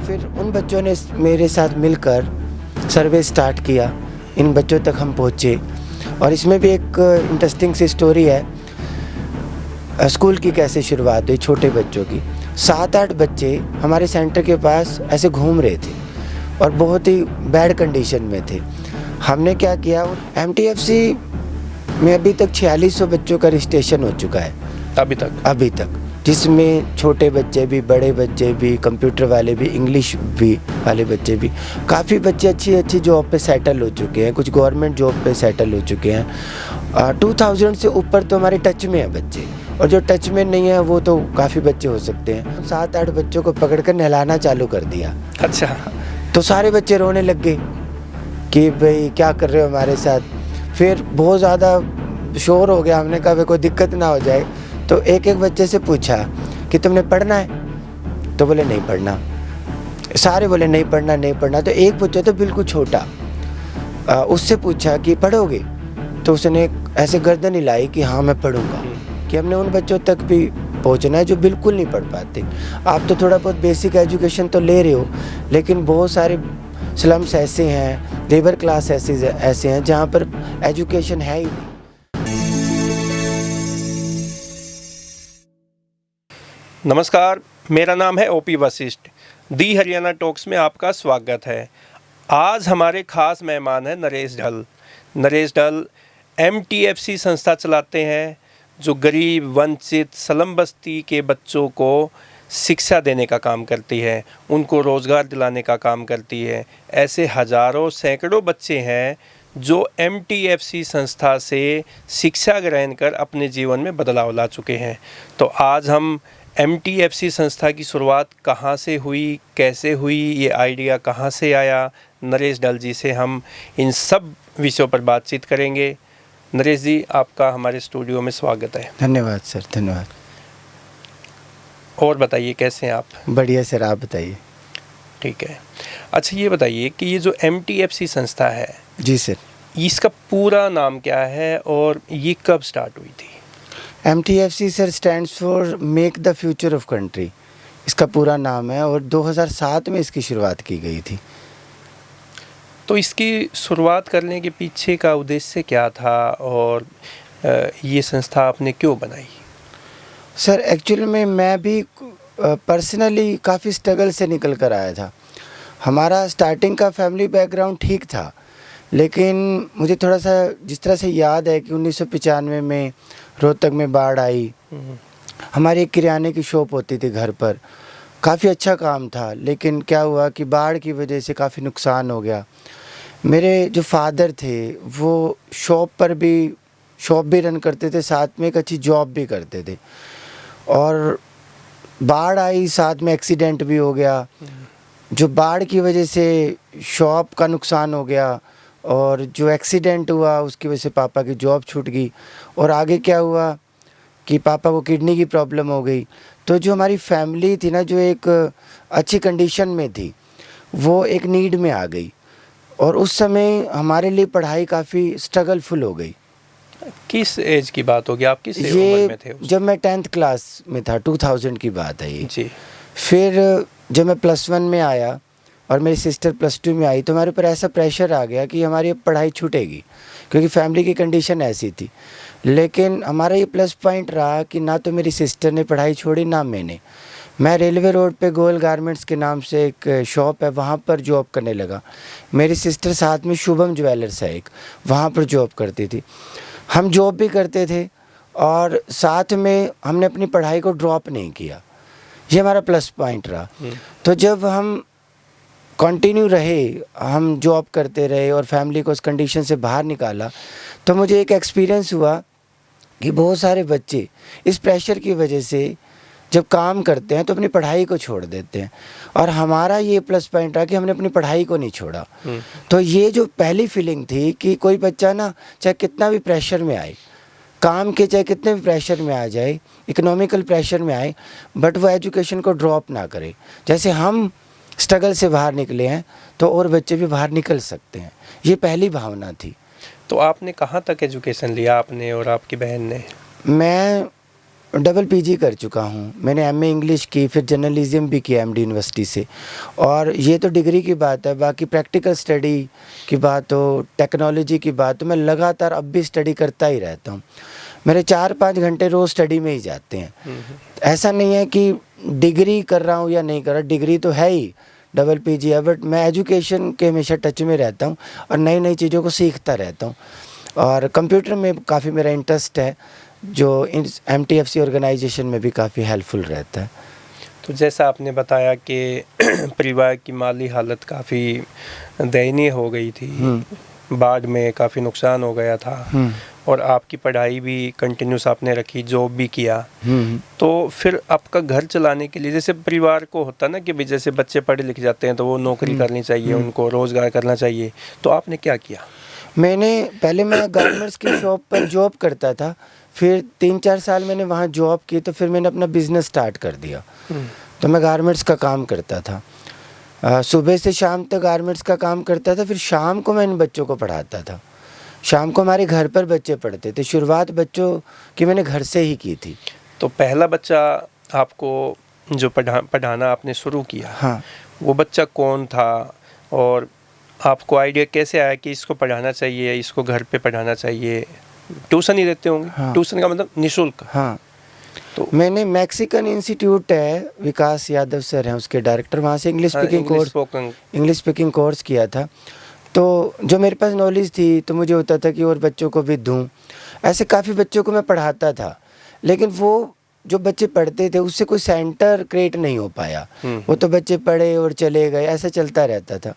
फिर उन बच्चों ने मेरे साथ मिलकर सर्वे स्टार्ट किया, इन बच्चों तक हम पहुँचे। और इसमें भी एक इंटरेस्टिंग सी स्टोरी है, स्कूल की कैसे शुरुआत हुई छोटे बच्चों की। 7-8 बच्चे हमारे सेंटर के पास ऐसे घूम रहे थे और बहुत ही बैड कंडीशन में थे। हमने क्या किया, MTFC में अभी तक 4600 बच्चों का रजिस्ट्रेशन हो चुका है अभी तक, जिसमें छोटे बच्चे भी, बड़े बच्चे भी, कंप्यूटर वाले भी, इंग्लिश भी वाले बच्चे भी। काफ़ी बच्चे अच्छी जॉब पे सेटल हो चुके हैं, कुछ गवर्नमेंट जॉब पे सेटल हो चुके हैं। 2000 से ऊपर तो हमारे टच में हैं बच्चे, और जो टच में नहीं है वो तो काफ़ी बच्चे हो सकते हैं। 7-8 बच्चों को पकड़कर नहलाना चालू कर दिया। अच्छा। तो सारे बच्चे रोने लग गए कि भाई क्या कर रहे हो हमारे साथ। फिर बहुत ज़्यादा शोर हो गया, हमने कहा भाई कोई दिक्कत ना हो जाए। तो एक बच्चे से पूछा कि तुमने पढ़ना है, तो बोले नहीं पढ़ना। सारे बोले नहीं पढ़ना। तो एक बच्चा तो बिल्कुल छोटा, उससे पूछा कि पढ़ोगे, तो उसने ऐसे गर्दन हिलाई कि हाँ मैं पढ़ूंगा। कि हमने उन बच्चों तक भी पहुंचना है जो बिल्कुल नहीं पढ़ पाते। आप तो थोड़ा बहुत बेसिक एजुकेशन तो ले रहे हो, लेकिन बहुत सारे स्लम्स ऐसे हैं, लेबर क्लास ऐसे हैं जहाँ पर एजुकेशन है ही नहीं। नमस्कार, मेरा नाम है ओपी वशिष्ठ। दी हरियाणा टॉक्स में आपका स्वागत है। आज हमारे खास मेहमान हैं नरेश ढल। नरेश ढल MTFC संस्था चलाते हैं, जो गरीब, वंचित, स्लम बस्ती के बच्चों को शिक्षा देने का काम करती है, उनको रोज़गार दिलाने का काम करती है। ऐसे हज़ारों सैकड़ों बच्चे हैं जो MTFC संस्था से शिक्षा ग्रहण कर अपने जीवन में बदलाव ला चुके हैं। तो आज हम MTFC संस्था की शुरुआत कहाँ से हुई, कैसे हुई, ये आइडिया कहाँ से आया, नरेश ढल जी से हम इन सब विषयों पर बातचीत करेंगे। नरेश जी, आपका हमारे स्टूडियो में स्वागत है। धन्यवाद सर, धन्यवाद। और बताइए कैसे हैं आप? बढ़िया सर, आप बताइए। ठीक है। अच्छा, ये बताइए कि ये जो MTFC संस्था है, जी सर, इसका पूरा नाम क्या है और ये कब स्टार्ट हुई थी? MTFC sir stands for make the future of country, इसका पूरा नाम है, और 2007 में इसकी शुरुआत की गई थी। तो इसकी शुरुआत करने के पीछे का उद्देश्य क्या था और ये संस्था आपने क्यों बनाई? सर एक्चुअली में मैं भी पर्सनली काफ़ी स्ट्रगल से निकल कर आया था। हमारा स्टार्टिंग का फैमिली बैकग्राउंड ठीक था, लेकिन मुझे थोड़ा सा जिस तरह से याद है कि 1995 में रोहतक में बाढ़ आई। हमारी एक किराने की शॉप होती थी घर पर, काफ़ी अच्छा काम था, लेकिन क्या हुआ कि बाढ़ की वजह से काफ़ी नुकसान हो गया। मेरे जो फादर थे वो शॉप भी रन करते थे, साथ में एक अच्छी जॉब भी करते थे, और बाढ़ आई, साथ में एक्सीडेंट भी हो गया। जो बाढ़ की वजह से शॉप का नुकसान हो गया, और जो एक्सीडेंट हुआ उसकी वजह से पापा की जॉब छूट गई, और आगे क्या हुआ कि पापा को किडनी की प्रॉब्लम हो गई। तो जो हमारी फैमिली थी ना, जो एक अच्छी कंडीशन में थी, वो एक नीड में आ गई, और उस समय हमारे लिए पढ़ाई काफ़ी स्ट्रगलफुल हो गई। किस एज की बात होगी, आप किस उम्र में थे? जब मैं 10th क्लास में था, 2000 की बात है ये जी। फिर जब मैं +1 में आया और मेरी सिस्टर +2 में आई, तो हमारे ऊपर ऐसा प्रेशर आ गया कि हमारी अब पढ़ाई छूटेगी, क्योंकि फैमिली की कंडीशन ऐसी थी। लेकिन हमारा ये प्लस पॉइंट रहा कि ना तो मेरी सिस्टर ने पढ़ाई छोड़ी, ना मैंने। मैं रेलवे रोड पे गोयल गारमेंट्स के नाम से एक शॉप है, वहाँ पर जॉब करने लगा। मेरी सिस्टर साथ में शुभम ज्वेलर्स है एक, वहाँ पर जॉब करती थी। हम जॉब भी करते थे और साथ में हमने अपनी पढ़ाई को ड्रॉप नहीं किया, ये हमारा प्लस पॉइंट रहा। तो जब हम कंटिन्यू रहे, हम जॉब करते रहे और फैमिली को उस कंडीशन से बाहर निकाला, तो मुझे एक एक्सपीरियंस हुआ कि बहुत सारे बच्चे इस प्रेशर की वजह से जब काम करते हैं तो अपनी पढ़ाई को छोड़ देते हैं, और हमारा ये प्लस पॉइंट रहा कि हमने अपनी पढ़ाई को नहीं छोड़ा। तो ये जो पहली फीलिंग थी कि कोई बच्चा ना चाहे कितना भी प्रेशर में आए, काम के चाहे कितने भी प्रेशर में आ जाए, इकोनॉमिकल प्रेशर में आए, बट वो एजुकेशन को ड्रॉप ना करे। जैसे हम स्ट्रगल से बाहर निकले हैं तो और बच्चे भी बाहर निकल सकते हैं, ये पहली भावना थी। तो आपने कहाँ तक एजुकेशन लिया, आपने और आपकी बहन ने? मैं डबल पीजी कर चुका हूँ। मैंने एमए इंग्लिश की, फिर जर्नलिज्म भी किया एमडी यूनिवर्सिटी से। और ये तो डिग्री की बात है, बाकी प्रैक्टिकल स्टडी की बात हो, टेक्नोलॉजी की बात हो, मैं लगातार अब भी स्टडी करता ही रहता हूँ। मेरे 4-5 घंटे रोज़ स्टडी में ही जाते हैं। ऐसा नहीं है कि डिग्री कर रहा हूँ या नहीं कर रहा, डिग्री तो है ही, डबल पीजी है, बट मैं एजुकेशन के हमेशा टच में रहता हूँ और नई नई चीज़ों को सीखता रहता हूँ। और कंप्यूटर में काफ़ी मेरा इंटरेस्ट है, जो इस एमटीएफसी ऑर्गेनाइजेशन में भी काफ़ी हेल्पफुल रहता है। तो जैसा आपने बताया कि परिवार की माली हालत काफ़ी दयनीय हो गई थी, बाढ़ में काफ़ी नुकसान हो गया था, और आपकी पढ़ाई भी कंटिन्यूस आपने रखी, जॉब भी किया। तो फिर आपका घर चलाने के लिए, जैसे परिवार को होता ना कि भाई जैसे बच्चे पढ़े लिख जाते हैं तो वो नौकरी करनी चाहिए, उनको रोज़गार करना चाहिए, तो आपने क्या किया? पहले मैं गारमेंट्स की शॉप पर जॉब करता था, फिर 3-4 साल मैंने वहाँ जॉब की, तो फिर मैंने अपना बिज़नेस स्टार्ट कर दिया। तो मैं गारमेंट्स का काम करता था, सुबह से शाम तक गारमेंट्स का काम करता था, फिर शाम को मैं इन बच्चों को पढ़ाता था। शाम को हमारे घर पर बच्चे पढ़ते थे। शुरुआत बच्चों की मैंने घर से ही की थी। तो पहला बच्चा आपको जो पढ़ाना आपने शुरू किया, हाँ, वो बच्चा कौन था, और आपको आइडिया कैसे आया कि इसको पढ़ाना चाहिए, इसको घर पे पढ़ाना चाहिए? ट्यूशन ही देते होंगे? हाँ। ट्यूशन का मतलब निःशुल्क? हाँ, तो मैंने मैक्सिकन इंस्टीट्यूट है, विकास यादव सर हैं उसके डायरेक्टर, वहाँ से इंग्लिश स्पीकिंग कोर्स किया था। तो जो मेरे पास नॉलेज थी, तो मुझे होता था कि और बच्चों को भी दूँ। ऐसे काफ़ी बच्चों को मैं पढ़ाता था, लेकिन वो जो बच्चे पढ़ते थे उससे कोई सेंटर क्रिएट नहीं हो पाया। वो तो बच्चे पढ़े और चले गए, ऐसा चलता रहता था।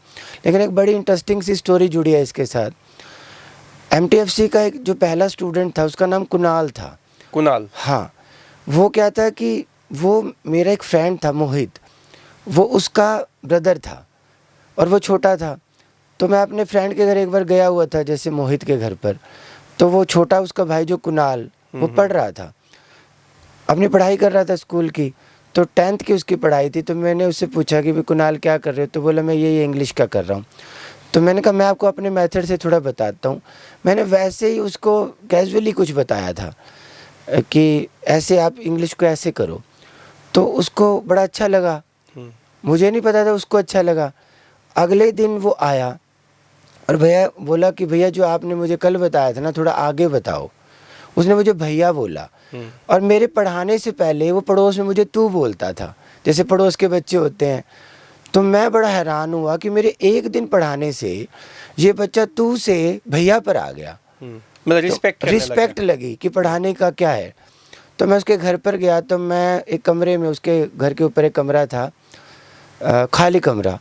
लेकिन एक बड़ी इंटरेस्टिंग सी स्टोरी जुड़ी है इसके साथ। एमटीएफसी का एक जो पहला स्टूडेंट था, उसका नाम कुणाल था। कुणाल? हाँ, वो क्या था कि वो मेरा एक फ्रेंड था मोहित, वो उसका ब्रदर था और वो छोटा था। तो मैं अपने फ्रेंड के घर एक बार गया हुआ था, जैसे मोहित के घर पर। तो वो छोटा उसका भाई जो कुणाल, वो पढ़ रहा था, अपनी पढ़ाई कर रहा था स्कूल की। तो 10th की उसकी पढ़ाई थी। तो मैंने उससे पूछा कि भाई कुणाल क्या कर रहे हो? तो बोला मैं ये इंग्लिश का कर रहा हूँ। तो मैंने कहा मैं आपको अपने मेथड से थोड़ा बताता हूँ। मैंने वैसे ही उसको कैजुअली कुछ बताया था कि ऐसे आप इंग्लिश को ऐसे करो। तो उसको बड़ा अच्छा लगा, मुझे नहीं पता था उसको अच्छा लगा। अगले दिन वो आया और भैया बोला कि भैया जो आपने मुझे कल बताया था ना, थोड़ा आगे बताओ। उसने मुझे भैया बोला, और मेरे पढ़ाने से पहले वो पड़ोस में मुझे तू बोलता था, जैसे पड़ोस के बच्चे होते हैं। तो मैं बड़ा हैरान हुआ कि मेरे एक दिन पढ़ाने से ये बच्चा तू से भैया पर आ गया। मतलब रिस्पेक्ट लगी कि पढ़ाने का क्या है। तो मैं उसके घर पर गया, तो मैं एक कमरे में, उसके घर के ऊपर एक कमरा था, खाली कमरा,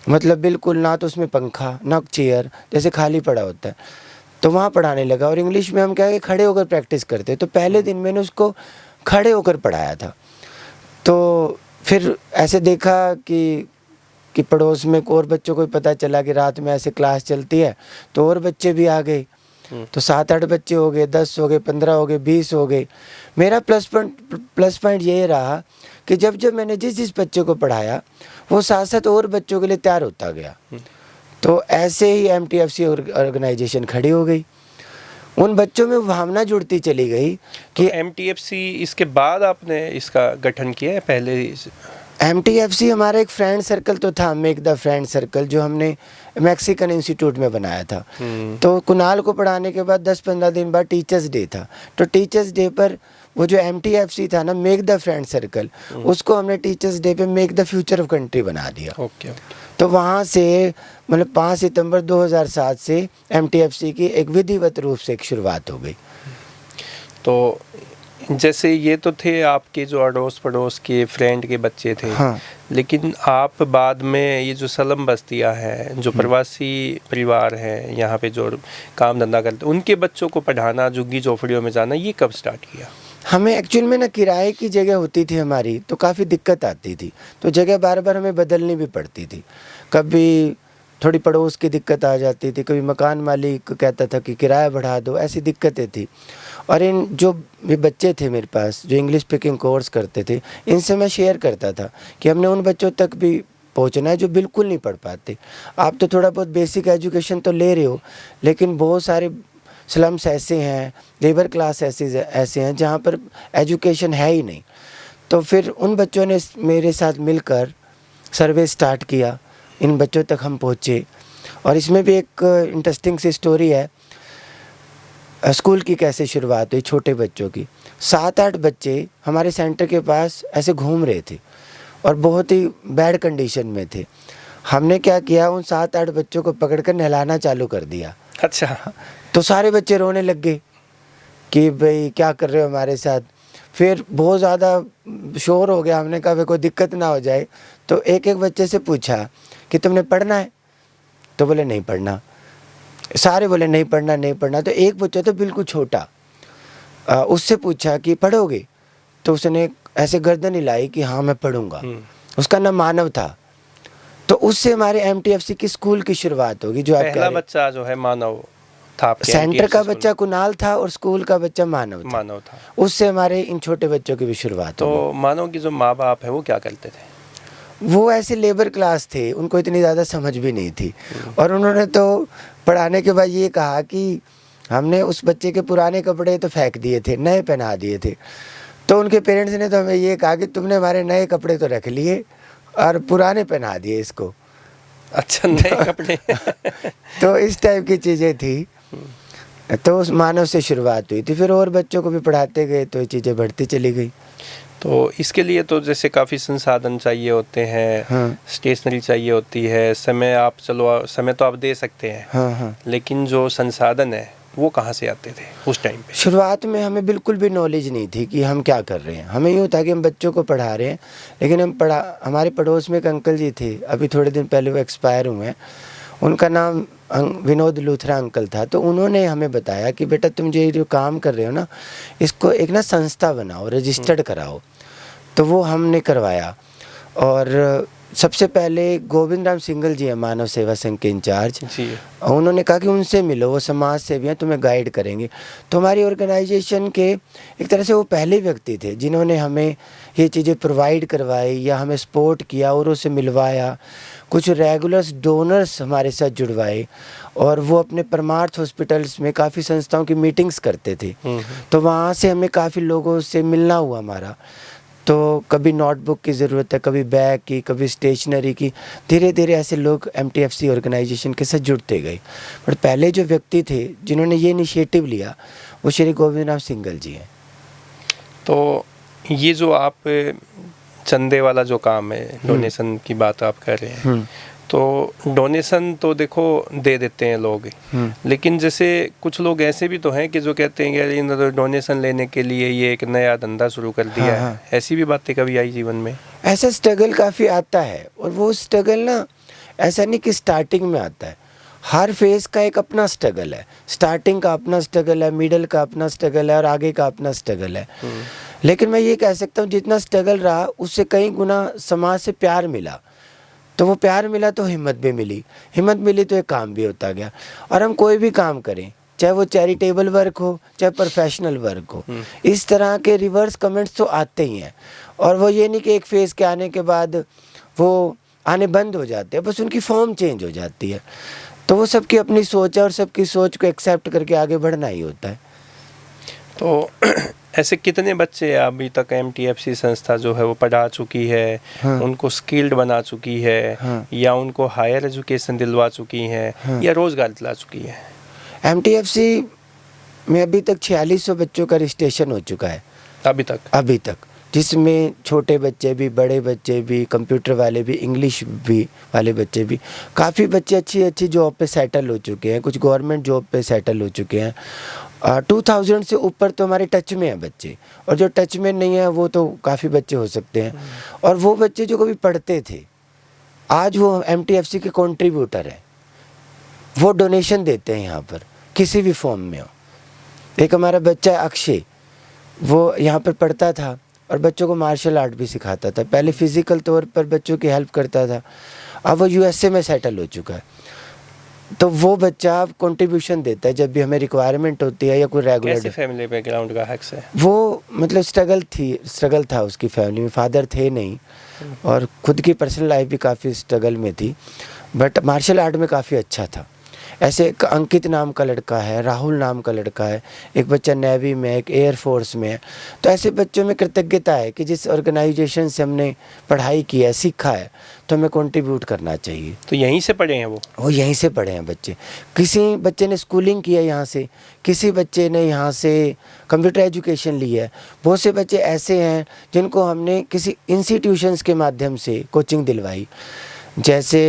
मतलब बिल्कुल ना तो उसमें पंखा ना चेयर, जैसे खाली पड़ा होता है। तो वहाँ पढ़ाने लगा। और इंग्लिश में हम क्या है कि खड़े होकर प्रैक्टिस करते। तो पहले दिन मैंने उसको खड़े होकर पढ़ाया था। तो फिर ऐसे देखा कि पड़ोस में और बच्चों को भी पता चला कि रात में ऐसे क्लास चलती है, तो और बच्चे भी आ गए। तो 7-8 बच्चे हो गए, 10 हो गए, 15 हो गए, 20 हो गए। मेरा प्लस पॉइंट ये रहा कि जब मैंने जिस बच्चे को पढ़ाया, वो साथ साथ और बच्चों के लिए तैयार होता गया। तो ऐसे ही एमटीएफसी ऑर्गेनाइजेशन खड़ी हो गई। उन बच्चों में भावना जुड़ती चली गई कि एमटीएफसी इसके बाद आपने इसका गठन किया है? पहले एमटीएफसी हमारा एक फ्रेंड सर्कल तो था, मेक द फ्रेंड सर्कल, जो हमने मैक्सिकन इंस्टीट्यूट में बनाया था। तो कुणाल को पढ़ाने के बाद 10-15 दिन बाद टीचर्स डे था। तो टीचर्स डे पर वो जो एमटीएफसी था ना, मेक द फ्रेंड सर्कल, उसको हमने टीचर्स डे पे make the future of country बना दिया। ओके। तो वहाँ से मतलब 5 सितंबर 2007 से एमटीएफसी की एक विधिवत रूप से एक शुरुआत हो गई। तो जैसे ये तो थे आपके जो अड़ोस पड़ोस के फ्रेंड के बच्चे थे, हाँ। लेकिन आप बाद में ये जो सलम बस्तियाँ हैं, जो प्रवासी परिवार हैं यहाँ पे जो काम धंधा करते, उनके बच्चों को पढ़ाना, झुग्गी झोपड़ियों में जाना, ये कब स्टार्ट किया? हमें एक्चुअल में ना किराए की जगह होती थी हमारी, तो काफ़ी दिक्कत आती थी। तो जगह बार बार हमें बदलनी भी पड़ती थी। कभी थोड़ी पड़ोस की दिक्कत आ जाती थी, कभी मकान मालिक कहता था कि किराया बढ़ा दो, ऐसी दिक्कतें थी। और इन जो भी बच्चे थे मेरे पास जो इंग्लिश स्पीकिंग कोर्स करते थे, इनसे मैं शेयर करता था कि हमने उन बच्चों तक भी पहुंचना है जो बिल्कुल नहीं पढ़ पाते। आप तो थोड़ा बहुत बेसिक एजुकेशन तो ले रहे हो, लेकिन बहुत सारे स्लम्स ऐसे हैं, लेबर क्लास ऐसे हैं जहाँ पर एजुकेशन है ही नहीं। तो फिर उन बच्चों ने मेरे साथ मिलकर सर्वे स्टार्ट किया, इन बच्चों तक हम पहुँचे। और इसमें भी एक इंटरेस्टिंग सी स्टोरी है, स्कूल की कैसे शुरुआत हुई छोटे बच्चों की। 7-8 बच्चे हमारे सेंटर के पास ऐसे घूम रहे थे और बहुत ही बैड कंडीशन में थे। हमने क्या किया, उन 7-8 बच्चों को पकड़कर नहलाना चालू कर दिया। अच्छा। तो सारे बच्चे रोने लग गए कि भाई क्या कर रहे हो हमारे साथ। फिर बहुत ज़्यादा शोर हो गया, हमने कहा भाई कोई दिक्कत ना हो जाए। तो एक बच्चे से पूछा कि तुमने पढ़ना है? तो बोले नहीं पढ़ना। सारे बोले नहीं पढ़ना नहीं पढ़ना। तो एक बच्चा तो बिल्कुल छोटा, उससे पूछा कि पढ़ोगे? तो उसने ऐसे गर्दन हिलाई कि हाँ मैं पढ़ूंगा। उसका नाम मानव था। तो उससे हमारे MTFC की स्कूल की शुरुआत होगी। जो पहला बच्चा जो है मानव था आपके सेंटर का MTFC बच्चा कुणाल था और स्कूल का बच्चा मानव था। उससे हमारे इन छोटे बच्चों की भी शुरुआत तो होगी। मानव की जो माँ बाप है वो क्या करते थे? वो ऐसे लेबर क्लास थे, उनको इतनी ज़्यादा समझ भी नहीं थी। और उन्होंने तो पढ़ाने के बाद ये कहा कि हमने उस बच्चे के पुराने कपड़े तो फेंक दिए थे, नए पहना दिए थे। तो उनके पेरेंट्स ने तो हमें ये कहा कि तुमने हमारे नए कपड़े तो रख लिए और पुराने पहना दिए इसको। अच्छा, नए कपड़े। तो इस टाइप की चीज़ें थी। तो उस मानव से शुरुआत हुई थी, फिर और बच्चों को भी पढ़ाते गए तो ये चीज़ें बढ़ती चली गई। तो इसके लिए तो जैसे काफ़ी संसाधन चाहिए होते हैं, हाँ स्टेशनरी चाहिए होती है, समय आप चलो समय तो आप दे सकते हैं, हाँ, लेकिन जो संसाधन है वो कहाँ से आते थे उस टाइम पे? शुरुआत में हमें बिल्कुल भी नॉलेज नहीं थी कि हम क्या कर रहे हैं। हमें यूँ था कि हम बच्चों को पढ़ा रहे हैं, लेकिन हमारे पड़ोस में एक अंकल जी थे, अभी थोड़े दिन पहले वो एक्सपायर हुए हैं। उनका नाम विनोद लूथरा अंकल था। तो उन्होंने हमें बताया कि बेटा तुम जो काम कर रहे हो ना, इसको एक ना संस्था बनाओ, रजिस्टर्ड कराओ। तो वो हमने करवाया। और सबसे पहले गोविंद राम सिंगल जी हैं, मानव सेवा संघ के इंचार्ज जी। उन्होंने कहा कि उनसे मिलो, वो समाज सेवी हैं, तुम्हें गाइड करेंगे। तो हमारी ऑर्गेनाइजेशन के एक तरह से वो पहले व्यक्ति थे जिन्होंने हमें ये चीज़ें प्रोवाइड करवाई या हमें सपोर्ट किया और उसे मिलवाया। कुछ रेगुलर्स डोनर्स हमारे साथ जुड़वाए और वो अपने परमार्थ हॉस्पिटल्स में काफ़ी संस्थाओं की मीटिंग्स करते थे। तो वहाँ से हमें काफ़ी लोगों से मिलना हुआ हमारा। तो कभी नोटबुक की ज़रूरत है, कभी बैग की, कभी स्टेशनरी की। धीरे धीरे ऐसे लोग MTFC ऑर्गेनाइजेशन के साथ जुड़ते गए। पर पहले जो व्यक्ति थे जिन्होंने ये इनिशिएटिव लिया वो श्री गोविंद राम सिंगल जी हैं। तो ये जो आप चंदे वाला जो काम है, डोनेशन की बात आप कर रहे हैं, तो डोनेशन तो देखो दे देते हैं लोग, लेकिन जैसे कुछ लोग ऐसे भी तो हैं कि जो कहते हैं कि इन डोनेशन लेने के लिए ये एक नया धंधा शुरू कर दिया है। ऐसी भी बातें कभी आई जीवन में? ऐसा स्ट्रगल काफ़ी आता है, और वो स्ट्रगल ना ऐसा नहीं कि स्टार्टिंग में आता है। हर फेज़ का एक अपना स्ट्रगल है। स्टार्टिंग का अपना स्ट्रगल है, मिडल का अपना स्ट्रगल है और आगे का अपना स्ट्रगल है। लेकिन मैं ये कह सकता हूँ जितना स्ट्रगल रहा उससे कई गुना समाज से प्यार मिला। तो वो प्यार मिला तो हिम्मत भी मिली, हिम्मत मिली तो एक काम भी होता गया। और हम कोई भी काम करें, चाहे वो चैरिटेबल वर्क हो चाहे प्रोफेशनल वर्क हो, इस तरह के रिवर्स कमेंट्स तो आते ही हैं। और वो ये नहीं कि एक फेज़ के आने के बाद वो आने बंद हो जाते हैं, बस उनकी फॉर्म चेंज हो जाती है। तो वो सबकी अपनी सोच है और सबकी सोच को एक्सेप्ट करके आगे बढ़ना ही होता है। तो ऐसे कितने बच्चे अभी तक MTFC संस्था जो है वो पढ़ा चुकी है, उनको स्किल्ड बना चुकी है, या उनको हायर एजुकेशन दिलवा चुकी है, या रोज़गार दिला चुकी है? MTFC में अभी तक 4600 बच्चों का रजिस्ट्रेशन हो चुका है अभी तक, जिसमें छोटे बच्चे भी, बड़े बच्चे भी, कंप्यूटर वाले भी, इंग्लिश भी वाले बच्चे भी। काफ़ी बच्चे अच्छी जॉब पे सेटल हो चुके हैं, कुछ गवर्नमेंट जॉब पे सेटल हो चुके हैं। 2000 से ऊपर तो हमारे टच में हैं बच्चे, और जो टच में नहीं है वो तो काफ़ी बच्चे हो सकते हैं। और वो बच्चे जो कभी पढ़ते थे आज वो MTFC के कंट्रीब्यूटर हैं, वो डोनेशन देते हैं यहाँ पर किसी भी फॉर्म में हो। एक हमारा बच्चा है अक्षय, वो यहाँ पर पढ़ता था और बच्चों को मार्शल आर्ट भी सिखाता था। पहले फिज़िकल तौर पर बच्चों की हेल्प करता था, अब वो USA में सेटल हो चुका है। तो वो बच्चा अब कंट्रीब्यूशन देता है जब भी हमें रिक्वायरमेंट होती है या कोई रेगुलर। कैसे फैमिली बैकग्राउंड का हक है वो? मतलब स्ट्रगल था उसकी फैमिली में, फादर थे नहीं, और खुद की पर्सनल लाइफ भी काफ़ी स्ट्रगल में थी, बट मार्शल आर्ट में काफ़ी अच्छा था। ऐसे एक अंकित नाम का लड़का है, राहुल नाम का लड़का है, एक बच्चा नेवी में, एक एयर फोर्स में है। तो ऐसे बच्चों में कृतज्ञता है कि जिस ऑर्गेनाइजेशन से हमने पढ़ाई की है, सीखा है, तो हमें कंट्रीब्यूट करना चाहिए। तो यहीं से पढ़े हैं वो यहीं से पढ़े हैं बच्चे। किसी बच्चे ने स्कूलिंग किया यहाँ से, किसी बच्चे ने यहाँ से कंप्यूटर एजुकेशन ली है। बहुत से बच्चे ऐसे हैं जिनको हमने किसी इंस्टीट्यूशंस के माध्यम से कोचिंग दिलवाई। जैसे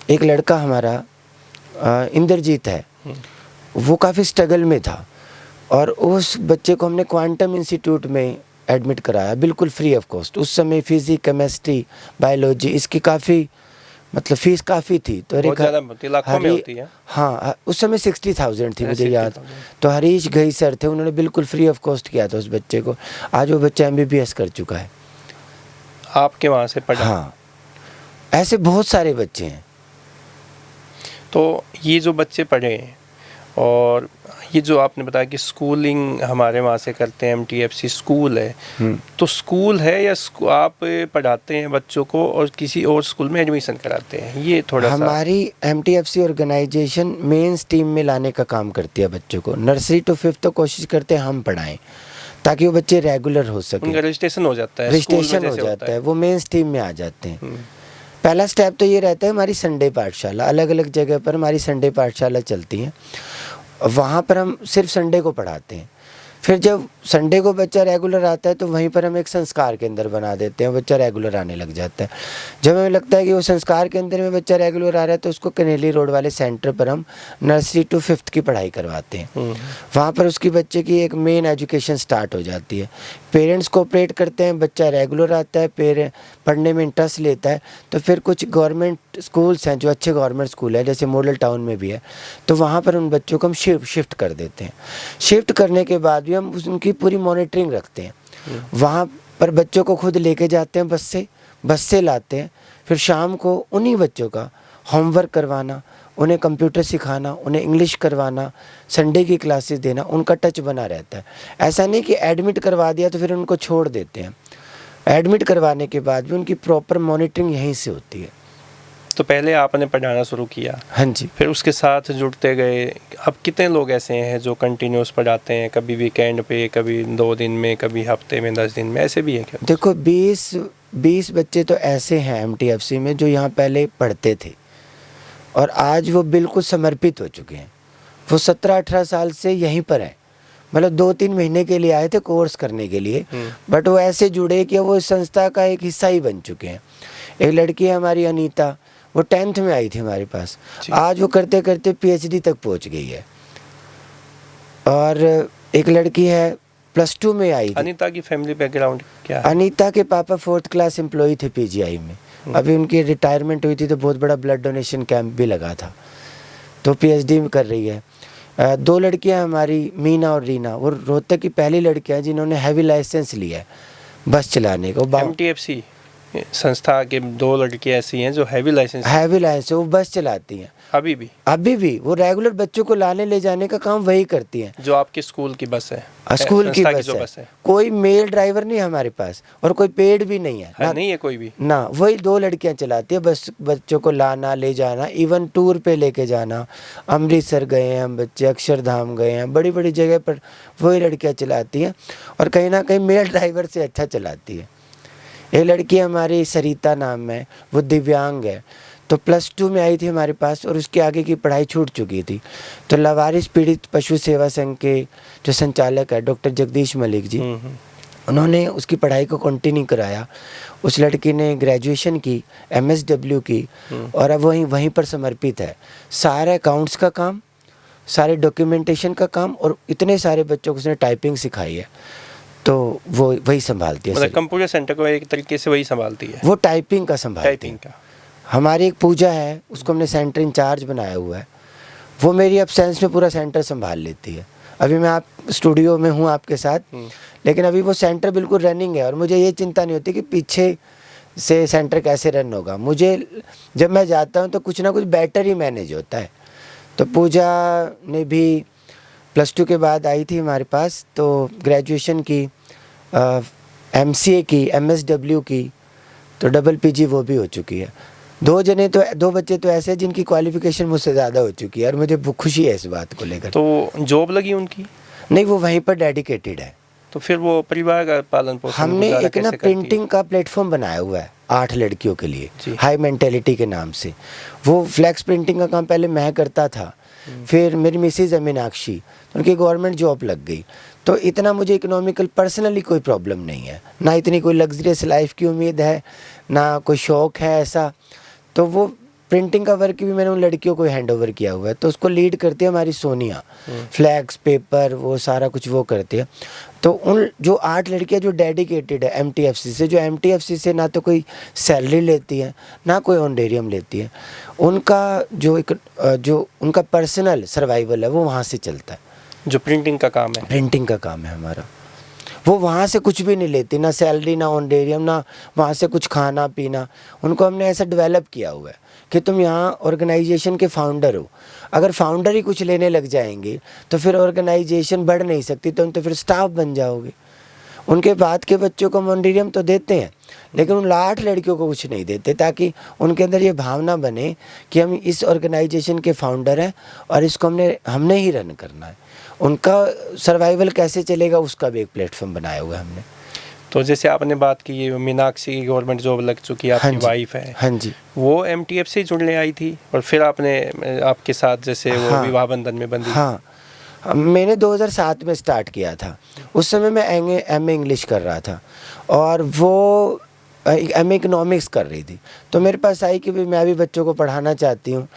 एक लड़का हमारा इंद्रजीत है, वो काफ़ी स्ट्रगल में था और उस बच्चे को हमने क्वांटम इंस्टीट्यूट में एडमिट कराया, बिल्कुल फ्री ऑफ कॉस्ट। उस समय फिजिक्स, केमिस्ट्री, बायोलॉजी इसकी काफ़ी मतलब फीस काफ़ी थी। तो बहुत ज़्यादा होती है, लाखों में होती है। हाँ, उस समय 60,000 थी मुझे याद। तो हरीश घई सर थे, उन्होंने बिल्कुल फ्री ऑफ कॉस्ट किया था उस बच्चे को। आज वो बच्चा MBBS कर चुका है। आपके वहाँ से पढ़ा? हाँ, ऐसे बहुत सारे बच्चे हैं। तो ये जो बच्चे पढ़े हैं और ये जो आपने बताया कि स्कूलिंग हमारे वहाँ से करते हैं, MTFC स्कूल है, तो स्कूल है या आप पढ़ाते हैं बच्चों को और किसी और स्कूल में एडमिशन कराते हैं? ये थोड़ा सा। हमारी MTFC ऑर्गेनाइजेशन मेन स्ट्रीम में लाने का काम करती है बच्चों को। नर्सरी टू 5th तो कोशिश करते हैं हम पढ़ाएं ताकि वो बच्चे रेगुलर हो सके। उनका रजिस्ट्रेशन हो जाता है, रजिस्ट्रेशन हो जाता है, वो मेन स्ट्रीम में आ जाते हैं। पहला स्टेप तो ये रहता है हमारी संडे पाठशाला, अलग अलग जगह पर हमारी संडे पाठशाला चलती हैं, वहाँ पर हम सिर्फ संडे को पढ़ाते हैं। फिर जब संडे को बच्चा रेगुलर आता है तो वहीं पर हम एक संस्कार केंद्र बना देते हैं, बच्चा रेगुलर आने लग जाता है। जब हमें लगता है कि वो संस्कार केंद्र में बच्चा रेगुलर आ रहा है तो उसको कनेली रोड वाले सेंटर पर हम नर्सरी टू 5th की पढ़ाई करवाते हैं। वहाँ पर उसकी बच्चे की एक मेन एजुकेशन स्टार्ट हो जाती है। पेरेंट्स कोऑपरेट करते हैं, बच्चा रेगुलर आता है, पढ़ने में इंटरेस्ट लेता है। तो फिर कुछ गवर्नमेंट स्कूल्स हैं जो अच्छे गवर्नमेंट स्कूल है, जैसे मॉडल टाउन में भी है, तो वहाँ पर उन बच्चों को हम शिफ्ट कर देते हैं। शिफ्ट करने के बाद भी हम उनकी पूरी मॉनिटरिंग रखते हैं। वहाँ पर बच्चों को खुद लेके जाते हैं, बस से लाते हैं। फिर शाम को उन्हीं बच्चों का होमवर्क करवाना, उन्हें कंप्यूटर सिखाना, उन्हें इंग्लिश करवाना, संडे की क्लासेस देना, उनका टच बना रहता है। ऐसा नहीं कि एडमिट करवा दिया तो फिर उनको छोड़ देते हैं। एडमिट करवाने के बाद भी उनकी प्रॉपर मॉनिटरिंग यहीं से होती है। तो पहले आपने पढ़ाना शुरू किया, हाँ जी, फिर उसके साथ जुड़ते गए। अब कितने लोग ऐसे हैं जो कंटिन्यूस पढ़ाते हैं, कभी वीकेंड पे, कभी 2 दिन में, कभी हफ्ते में, 10 दिन में, ऐसे भी है क्या? देखो 20 बच्चे तो ऐसे हैं MTFC में जो यहाँ पहले पढ़ते थे और आज वो बिल्कुल समर्पित हो चुके हैं। वो 17-18 साल से यहीं पर हैं, मतलब 2-3 महीने के लिए आए थे कोर्स करने के लिए, बट वो ऐसे जुड़े कि वो इस संस्था का एक हिस्सा ही बन चुके हैं। एक लड़की है हमारी अनीता, वो 10th में आई थी हमारे पास, आज वो करते करते PhD तक पहुंच गई है। और एक लड़की है +2 में आई थी। अनीता की फैमिली बैकग्राउंड क्या है? अनीता के पापा 4th क्लास एम्प्लॉय थे PGI में। अभी उनकी रिटायरमेंट हुई थी तो बहुत बड़ा ब्लड डोनेशन कैंप भी लगा था, तो PhD में कर रही है। 2 लड़कियां हमारी, मीना और रीना, वो रोहतक की पहली लड़कियां हैं जिन्होंने हैवी लाइसेंस लिया है बस चलाने का। MTFC संस्था के 2 लड़कियां ऐसी हैं जो हैवी लाइसेंस वो बस चलाती हैं अभी भी वो रेगुलर बच्चों को लाने ले जाने का काम वही करती हैं। जो आपके स्कूल की बस है? स्कूल की जो बस है। कोई मेल ड्राइवर नहीं हमारे पास और कोई पेड भी नहीं है, नहीं है कोई भी ना। वही 2 लड़कियां चलाती है बस, बच्चों को लाना ले जाना, इवन टूर पे लेके जाना। अमृतसर गए हैं हम बच्चे, अक्षरधाम गए हैं, बड़ी बड़ी जगह पर वही लड़कियां चलाती हैं और कहीं ना कहीं मेल ड्राइवर से अच्छा चलाती है। एक लड़की हमारी सरिता नाम है, वो दिव्यांग है, तो +2 में आई थी हमारे पास और उसके आगे की पढ़ाई छूट चुकी थी। तो लावारिस पीड़ित पशु सेवा संघ के जो संचालक है डॉक्टर जगदीश मलिक जी, उन्होंने उसकी पढ़ाई को कंटिन्यू कराया। उस लड़की ने ग्रेजुएशन की, MSW की और अब वहीं पर समर्पित है। सारे अकाउंट्स का काम, सारे डॉक्यूमेंटेशन का काम और इतने सारे बच्चों को उसने टाइपिंग सिखाई है, तो वो वही संभालती है। मतलब कंप्यूटर सेंटर को एक तरीके से वही संभालती है, वो टाइपिंग का संभालती है। हमारी एक पूजा है, उसको हमने सेंटर इंचार्ज बनाया हुआ है, वो मेरी एब्सेंस में पूरा सेंटर संभाल लेती है। अभी मैं आप स्टूडियो में हूँ आपके साथ, लेकिन अभी वो सेंटर बिल्कुल रनिंग है और मुझे ये चिंता नहीं होती कि पीछे से सेंटर कैसे रन होगा। मुझे जब मैं जाता हूँ तो कुछ ना कुछ बेटर ही मैनेज होता है। तो पूजा ने भी +2 के बाद आई थी हमारे पास, तो ग्रेजुएशन की, MCA की, MSW की, तो डबल PG वो भी हो चुकी है। दो बच्चे तो ऐसे हैं जिनकी क्वालिफिकेशन मुझसे ज़्यादा हो चुकी है और मुझे खुशी है इस बात को लेकर। तो जॉब लगी उनकी? नहीं, वो वहीं पर डेडिकेटेड है। तो फिर वो परिवार का पालन पोषण हमने गुजारा एक ना कैसे करती है? प्रिंटिंग का प्लेटफॉर्म बनाया हुआ है 8 लड़कियों के लिए, जी। हाई मेंटेलिटी के नाम से। वो फ्लैक्स प्रिंटिंग का काम पहले मैं करता था, फिर मेरी मिसेज है मीनाक्षी, उनकी गवर्नमेंट जॉब लग गई। तो इतना मुझे इकोनॉमिकल पर्सनली कोई प्रॉब्लम नहीं है, ना इतनी कोई लग्जरियस लाइफ की उम्मीद है, ना कोई शौक़ है ऐसा। तो वो प्रिंटिंग का वर्क भी मैंने उन लड़कियों को हैंड ओवर किया हुआ है। तो उसको लीड करती है हमारी सोनिया, फ्लैक्स पेपर वो सारा कुछ वो करती है। तो उन जो 8 लड़कियां जो डेडिकेटेड है एमटीएफसी से, जो एमटीएफसी से ना तो कोई सैलरी लेती है ना कोई ऑनरेरियम लेती है, उनका जो उनका पर्सनल सर्वाइवल है वो वहाँ से चलता है। जो प्रिंटिंग का काम है? प्रिंटिंग का काम है हमारा। वो वहाँ से कुछ भी नहीं लेती, ना सैलरी ना ऑनरेरियम, ना वहाँ से कुछ खाना पीना। उनको हमने ऐसा डेवलप किया हुआ है कि तुम यहाँ ऑर्गेनाइजेशन के फाउंडर हो। अगर फाउंडर ही कुछ लेने लग जाएंगे तो फिर ऑर्गेनाइजेशन बढ़ नहीं सकती, तुम तो फिर स्टाफ बन जाओगे। उनके बाद के बच्चों को ऑनरेरियम तो देते हैं, लेकिन उन 8 लड़कियों को कुछ नहीं देते, ताकि उनके अंदर ये भावना बने कि हम इस ऑर्गेनाइजेशन के फाउंडर हैं और इसको हमने ही रन करना है। उनका सर्वाइवल कैसे चलेगा उसका भी एक प्लेटफॉर्म बनाया हुआ है हमने। तो जैसे आपने बात की ये मीनाक्षी की गवर्नमेंट जॉब लग चुकी है, आपकी वाइफ है, हाँ जी, वो एमटीएफ से जुड़ने आई थी और फिर आपने आपके साथ जैसे वो हाँ, विवाह बंधन में बंधी? हाँ, मैंने 2007 में स्टार्ट किया था। उस समय मैं एमए इंग्लिश कर रहा था और वो एमए इकोनॉमिक्स कर रही थी। तो मेरे पास आई कि भाई मैं भी बच्चों को पढ़ाना चाहती हूँ।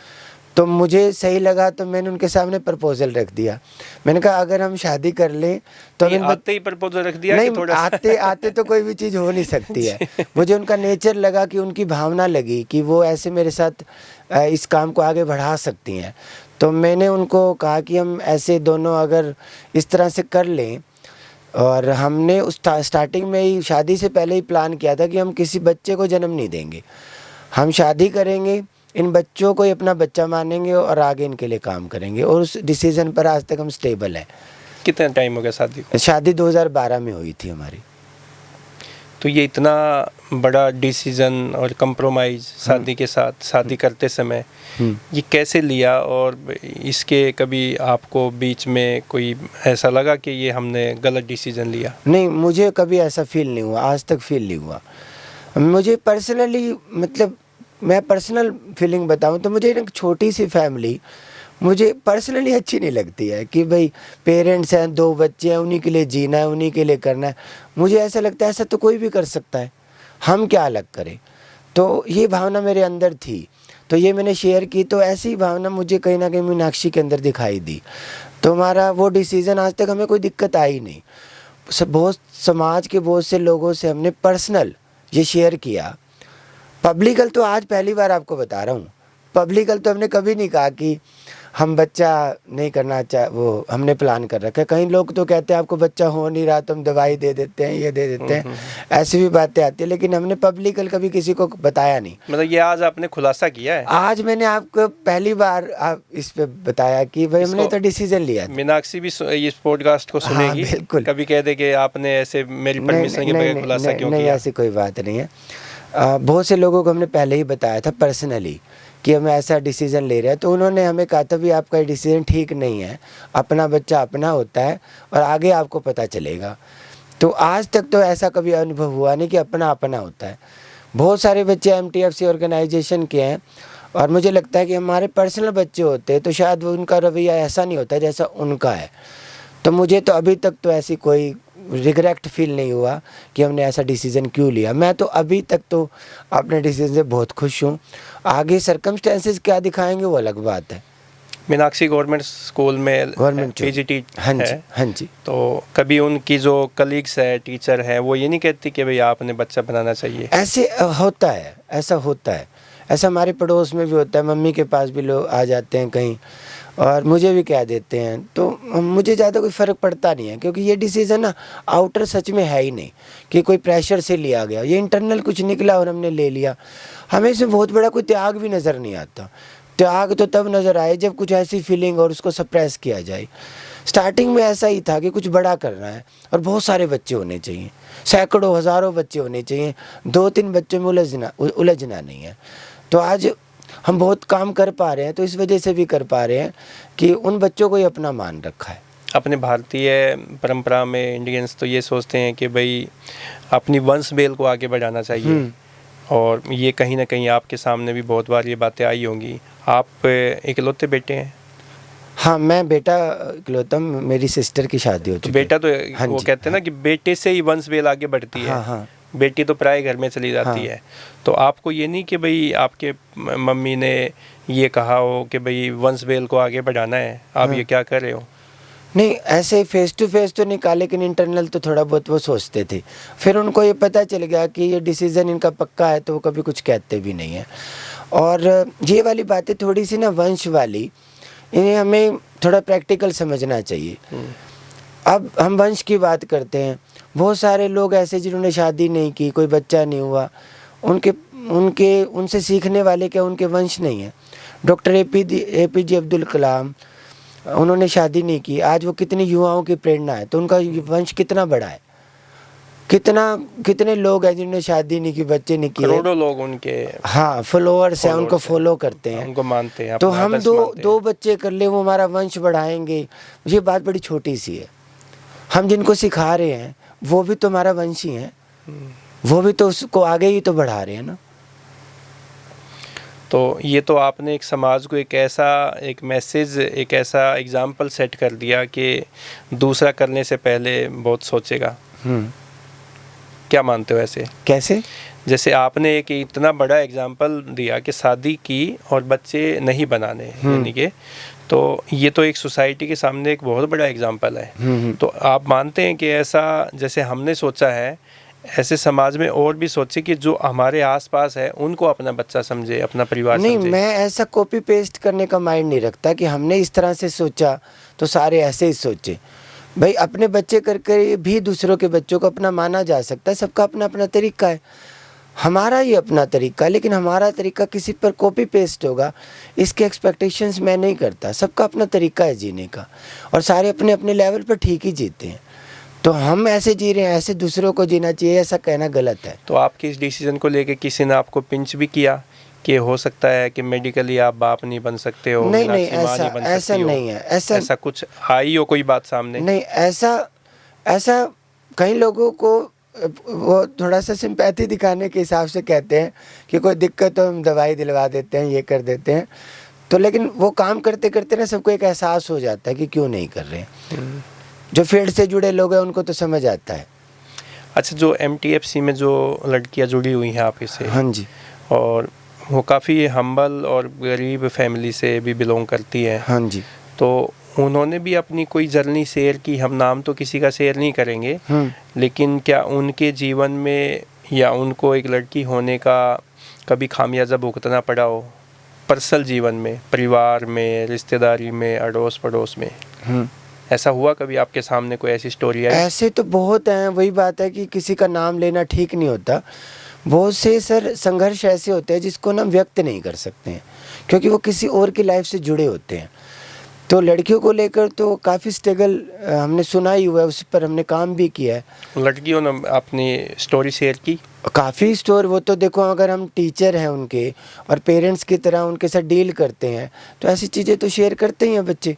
तो मुझे सही लगा तो मैंने उनके सामने प्रपोजल रख दिया। मैंने कहा अगर हम शादी कर लें तो आते ही प्रपोजल रख दिया? नहीं, कि थोड़ा आते तो कोई भी चीज़ हो नहीं सकती है। मुझे उनका नेचर लगा कि उनकी भावना लगी कि वो ऐसे मेरे साथ इस काम को आगे बढ़ा सकती हैं। तो मैंने उनको कहा कि हम ऐसे दोनों अगर इस तरह से कर लें, और हमने उस स्टार्टिंग में ही शादी से पहले ही प्लान किया था कि हम किसी बच्चे को जन्म नहीं देंगे। हम शादी करेंगे, इन बच्चों को ही अपना बच्चा मानेंगे और आगे इनके लिए काम करेंगे, और उस डिसीज़न पर आज तक हम स्टेबल हैं। कितना टाइम हो गया शादी को? शादी 2012 में हुई थी हमारी। तो ये इतना बड़ा डिसीज़न और कंप्रोमाइज़ शादी के साथ, शादी करते समय ये कैसे लिया, और इसके कभी आपको बीच में कोई ऐसा लगा कि ये हमने गलत डिसीज़न लिया? नहीं, मुझे कभी ऐसा फील नहीं हुआ, आज तक फील नहीं हुआ। मुझे पर्सनली, मतलब मैं पर्सनल फीलिंग बताऊं तो मुझे एक छोटी सी फैमिली मुझे पर्सनली अच्छी नहीं लगती है कि भाई पेरेंट्स हैं, 2 बच्चे हैं, उन्हीं के लिए जीना है, उन्हीं के लिए करना है। मुझे ऐसा लगता है ऐसा तो कोई भी कर सकता है, हम क्या अलग करें। तो ये भावना मेरे अंदर थी, तो ये मैंने शेयर की। तो ऐसी भावना मुझे कहीं ना कहीं मीनाक्षी के अंदर दिखाई दी। तो हमारा वो डिसीज़न, आज तक हमें कोई दिक्कत आई नहीं। बहुत समाज के बहुत से लोगों से हमने पर्सनल ये शेयर किया। पब्लिकल तो आज पहली बार आपको बता रहा हूँ। पब्लिकल तो हमने कभी नहीं कहा कि हम बच्चा नहीं करना वो हमने प्लान कर रखा है। कई लोग तो कहते हैं आपको बच्चा हो नहीं रहा तो हम दवाई दे देते हैं, ये दे देते हैं, ऐसी भी बातें आती है, लेकिन हमने पब्लिकल कभी किसी को बताया नहीं। मतलब ये आज आपने खुलासा किया है? आज मैंने आपको पहली बार इस पे बताया कि भाई हमने तो डिसीजन लिया। मीनाक्षी भी इस पॉडकास्ट को सुनेगी? हाँ, बिल्कुल। कभी कह दे कि आपने ऐसे मेरी परमिशन के बगैर खुलासा क्यों किया? नहीं, ऐसी कोई बात नहीं है। बहुत से लोगों को हमने पहले ही बताया था पर्सनली कि हम ऐसा डिसीज़न ले रहे हैं, तो उन्होंने हमें कहा था भी आपका डिसीज़न ठीक नहीं है, अपना बच्चा अपना होता है और आगे आपको पता चलेगा। तो आज तक तो ऐसा कभी अनुभव हुआ नहीं कि अपना अपना होता है। बहुत सारे बच्चे एमटीएफसी ऑर्गेनाइजेशन के हैं और मुझे लगता है कि हमारे पर्सनल बच्चे होते तो शायद वो उनका रवैया ऐसा नहीं होता जैसा उनका है। तो मुझे तो अभी तक तो ऐसी कोई रिग्रेट फील नहीं हुआ कि हमने ऐसा डिसीज़न क्यों लिया। मैं तो अभी तक तो अपने डिसीजन से बहुत खुश हूँ। आगे सर्कमस्टेंसेस क्या दिखाएंगे वो अलग बात है। मीनाक्षी गवर्नमेंट स्कूल में पीजीटी हाँ जी, है? हाँ जी। तो कभी उनकी जो कलीग्स है, टीचर है, वो ये नहीं कहती कि भाई आपने बच्चा बनाना चाहिए? ऐसे होता है, ऐसा होता है। ऐसा हमारे पड़ोस में भी होता है, मम्मी के पास भी लोग आ जाते हैं कहीं और मुझे भी कह देते हैं। तो मुझे ज़्यादा कोई फ़र्क पड़ता नहीं है, क्योंकि ये डिसीज़न ना आउटर सच में है ही नहीं कि कोई प्रेशर से लिया गया। ये इंटरनल कुछ निकला और हमने ले लिया। हमें इसमें बहुत बड़ा कोई त्याग भी नज़र नहीं आता। त्याग तो तब नज़र आए जब कुछ ऐसी फीलिंग और उसको सप्रेस किया जाए। स्टार्टिंग में ऐसा ही था कि कुछ बड़ा करना है और बहुत सारे बच्चे होने चाहिए, सैकड़ों हज़ारों बच्चे होने चाहिए, 2-3 बच्चों में उलझना नहीं है। तो आज हम बहुत काम कर पा रहे हैं, तो इस वजह से भी कर पा रहे हैं कि उन बच्चों को ही अपना मान रखा है। अपने भारतीय परंपरा में इंडियंस तो ये सोचते हैं कि भाई अपनी वंश बेल को आगे बढ़ाना चाहिए, और ये कहीं ना कहीं आपके सामने भी बहुत बार ये बातें आई होंगी। आप इकलौते बेटे हैं? हाँ, मैं बेटा इकलौता, मेरी सिस्टर की शादी हो तो चुकी बेटा तो हाँ वो जी, कहते हैं ना कि बेटे से ही वंश बेल आगे बढ़ती है। हाँ हाँ बेटी तो प्राय घर में चली जाती हाँ। है। तो आपको ये नहीं कि भाई आपके मम्मी ने ये कहा हो कि भाई वंश बेल को आगे बढ़ाना है, आप ये क्या कर रहे हो? नहीं, ऐसे फेस टू फेस तो नहीं कहा, लेकिन इंटरनल तो थोड़ा बहुत वो सोचते थे। फिर उनको ये पता चल गया कि ये डिसीज़न इनका पक्का है, तो वो कभी कुछ कहते भी नहीं हैं। और ये वाली बातें थोड़ी सी ना वंश वाली, इन्हें हमें थोड़ा प्रैक्टिकल समझना चाहिए। अब हम वंश की बात करते हैं, बहुत सारे लोग ऐसे जिन्होंने शादी नहीं की, कोई बच्चा नहीं हुआ, उनके उनके उनसे सीखने वाले क्या उनके वंश नहीं है? डॉक्टर एपीजे अब्दुल कलाम, उन्होंने शादी नहीं की, आज वो कितने युवाओं की प्रेरणा है, तो उनका वंश कितना बड़ा है। कितने लोग हैं जिन्होंने शादी नहीं की, बच्चे नहीं किए, करोड़ों लोग उनके हाँ फॉलोअर्स हैं, उनको followers हैं, फॉलो करते हैं। उनको मानते हैं, तो अपना हम आदर्श दो मानते दो हैं। बच्चे कर ले, वो हमारा वंश बढ़ाएंगे, ये बात बड़ी छोटी सी है। हम जिनको सिखा रहे हैं वो भी तो हमारा वंश ही है, वो भी तो उसको आगे ही तो बढ़ा रहे हैं ना। तो ये तो आपने एक समाज को एक मैसेज, एक ऐसा एग्जाम्पल सेट कर दिया कि दूसरा करने से पहले बहुत सोचेगा। क्या मानते हो ऐसे? कैसे? जैसे आपने एक इतना बड़ा एग्जाम्पल दिया कि शादी की और बच्चे नहीं बनाने, यानी कि तो ये तो एक सोसाइटी के सामने एक बहुत बड़ा एग्जाम्पल है। तो आप मानते हैं कि ऐसा जैसे हमने सोचा है, ऐसे समाज में और भी सोचे कि जो हमारे आसपास है उनको अपना बच्चा समझे, अपना परिवार नहीं, समझे? मैं ऐसा कॉपी पेस्ट करने का माइंड नहीं रखता कि हमने इस तरह से सोचा तो सारे ऐसे ही सोचे। भाई अपने बच्चे करके भी दूसरों के बच्चों को अपना माना जा सकता है, सबका अपना अपना तरीका है। हमारा ही अपना तरीका है, लेकिन हमारा तरीका किसी पर कॉपी पेस्ट होगा इसके एक्सपेक्टेशंस मैं नहीं करता। सबका अपना तरीका है जीने का, और सारे अपने अपने लेवल पर ठीक ही जीते हैं। तो हम ऐसे जी रहे हैं, ऐसे दूसरों को जीना चाहिए, ऐसा कहना गलत है। तो आपके इस डिसीजन को लेके किसी ने आपको पिंच भी किया कि हो सकता है कि मेडिकली आप बाप नहीं बन सकते हो, नहीं, मीनाक्षी माँ नहीं बन ऐसा सकती हो? नहीं है, ऐसा कुछ आई हो कोई बात सामने? नहीं, ऐसा कई लोगों को वो थोड़ा सा सिंपैथी दिखाने के हिसाब से कहते हैं कि कोई दिक्कत हो हम दवाई दिलवा देते हैं, ये कर देते हैं। तो लेकिन वो काम करते करते ना सबको एक एहसास हो जाता है कि क्यों नहीं कर रहे हैं। जो फील्ड से जुड़े लोग हैं उनको तो समझ आता है। अच्छा, जो MTFC में जो लड़कियां जुड़ी हुई हैं आप इससे, हाँ जी, और वो काफ़ी हम्बल और गरीब फैमिली से भी बिलोंग करती है, हाँ जी, तो उन्होंने भी अपनी कोई जर्नी शेयर की। हम नाम तो किसी का शेयर नहीं करेंगे, लेकिन क्या उनके जीवन में या उनको एक लड़की होने का कभी खामियाजा भुगतना पड़ा हो, पर्सनल जीवन में, परिवार में, रिश्तेदारी में, अड़ोस पड़ोस में? ऐसा हुआ कभी आपके सामने कोई ऐसी स्टोरी है? ऐसे तो बहुत हैं। वही बात है कि किसी का नाम लेना ठीक नहीं होता। बहुत से संघर्ष ऐसे होते हैं जिसको ना व्यक्त नहीं कर सकते हैं, क्योंकि वो किसी और की लाइफ से जुड़े होते हैं। तो लड़कियों को लेकर तो काफ़ी स्ट्रगल हमने सुना ही हुआ है, उस पर हमने काम भी किया है। लड़कियों ने अपनी स्टोरी शेयर की? काफ़ी स्टोरी, वो तो देखो, अगर हम टीचर हैं उनके और पेरेंट्स की तरह उनके साथ डील करते हैं तो ऐसी चीज़ें तो शेयर करते ही हैं बच्चे।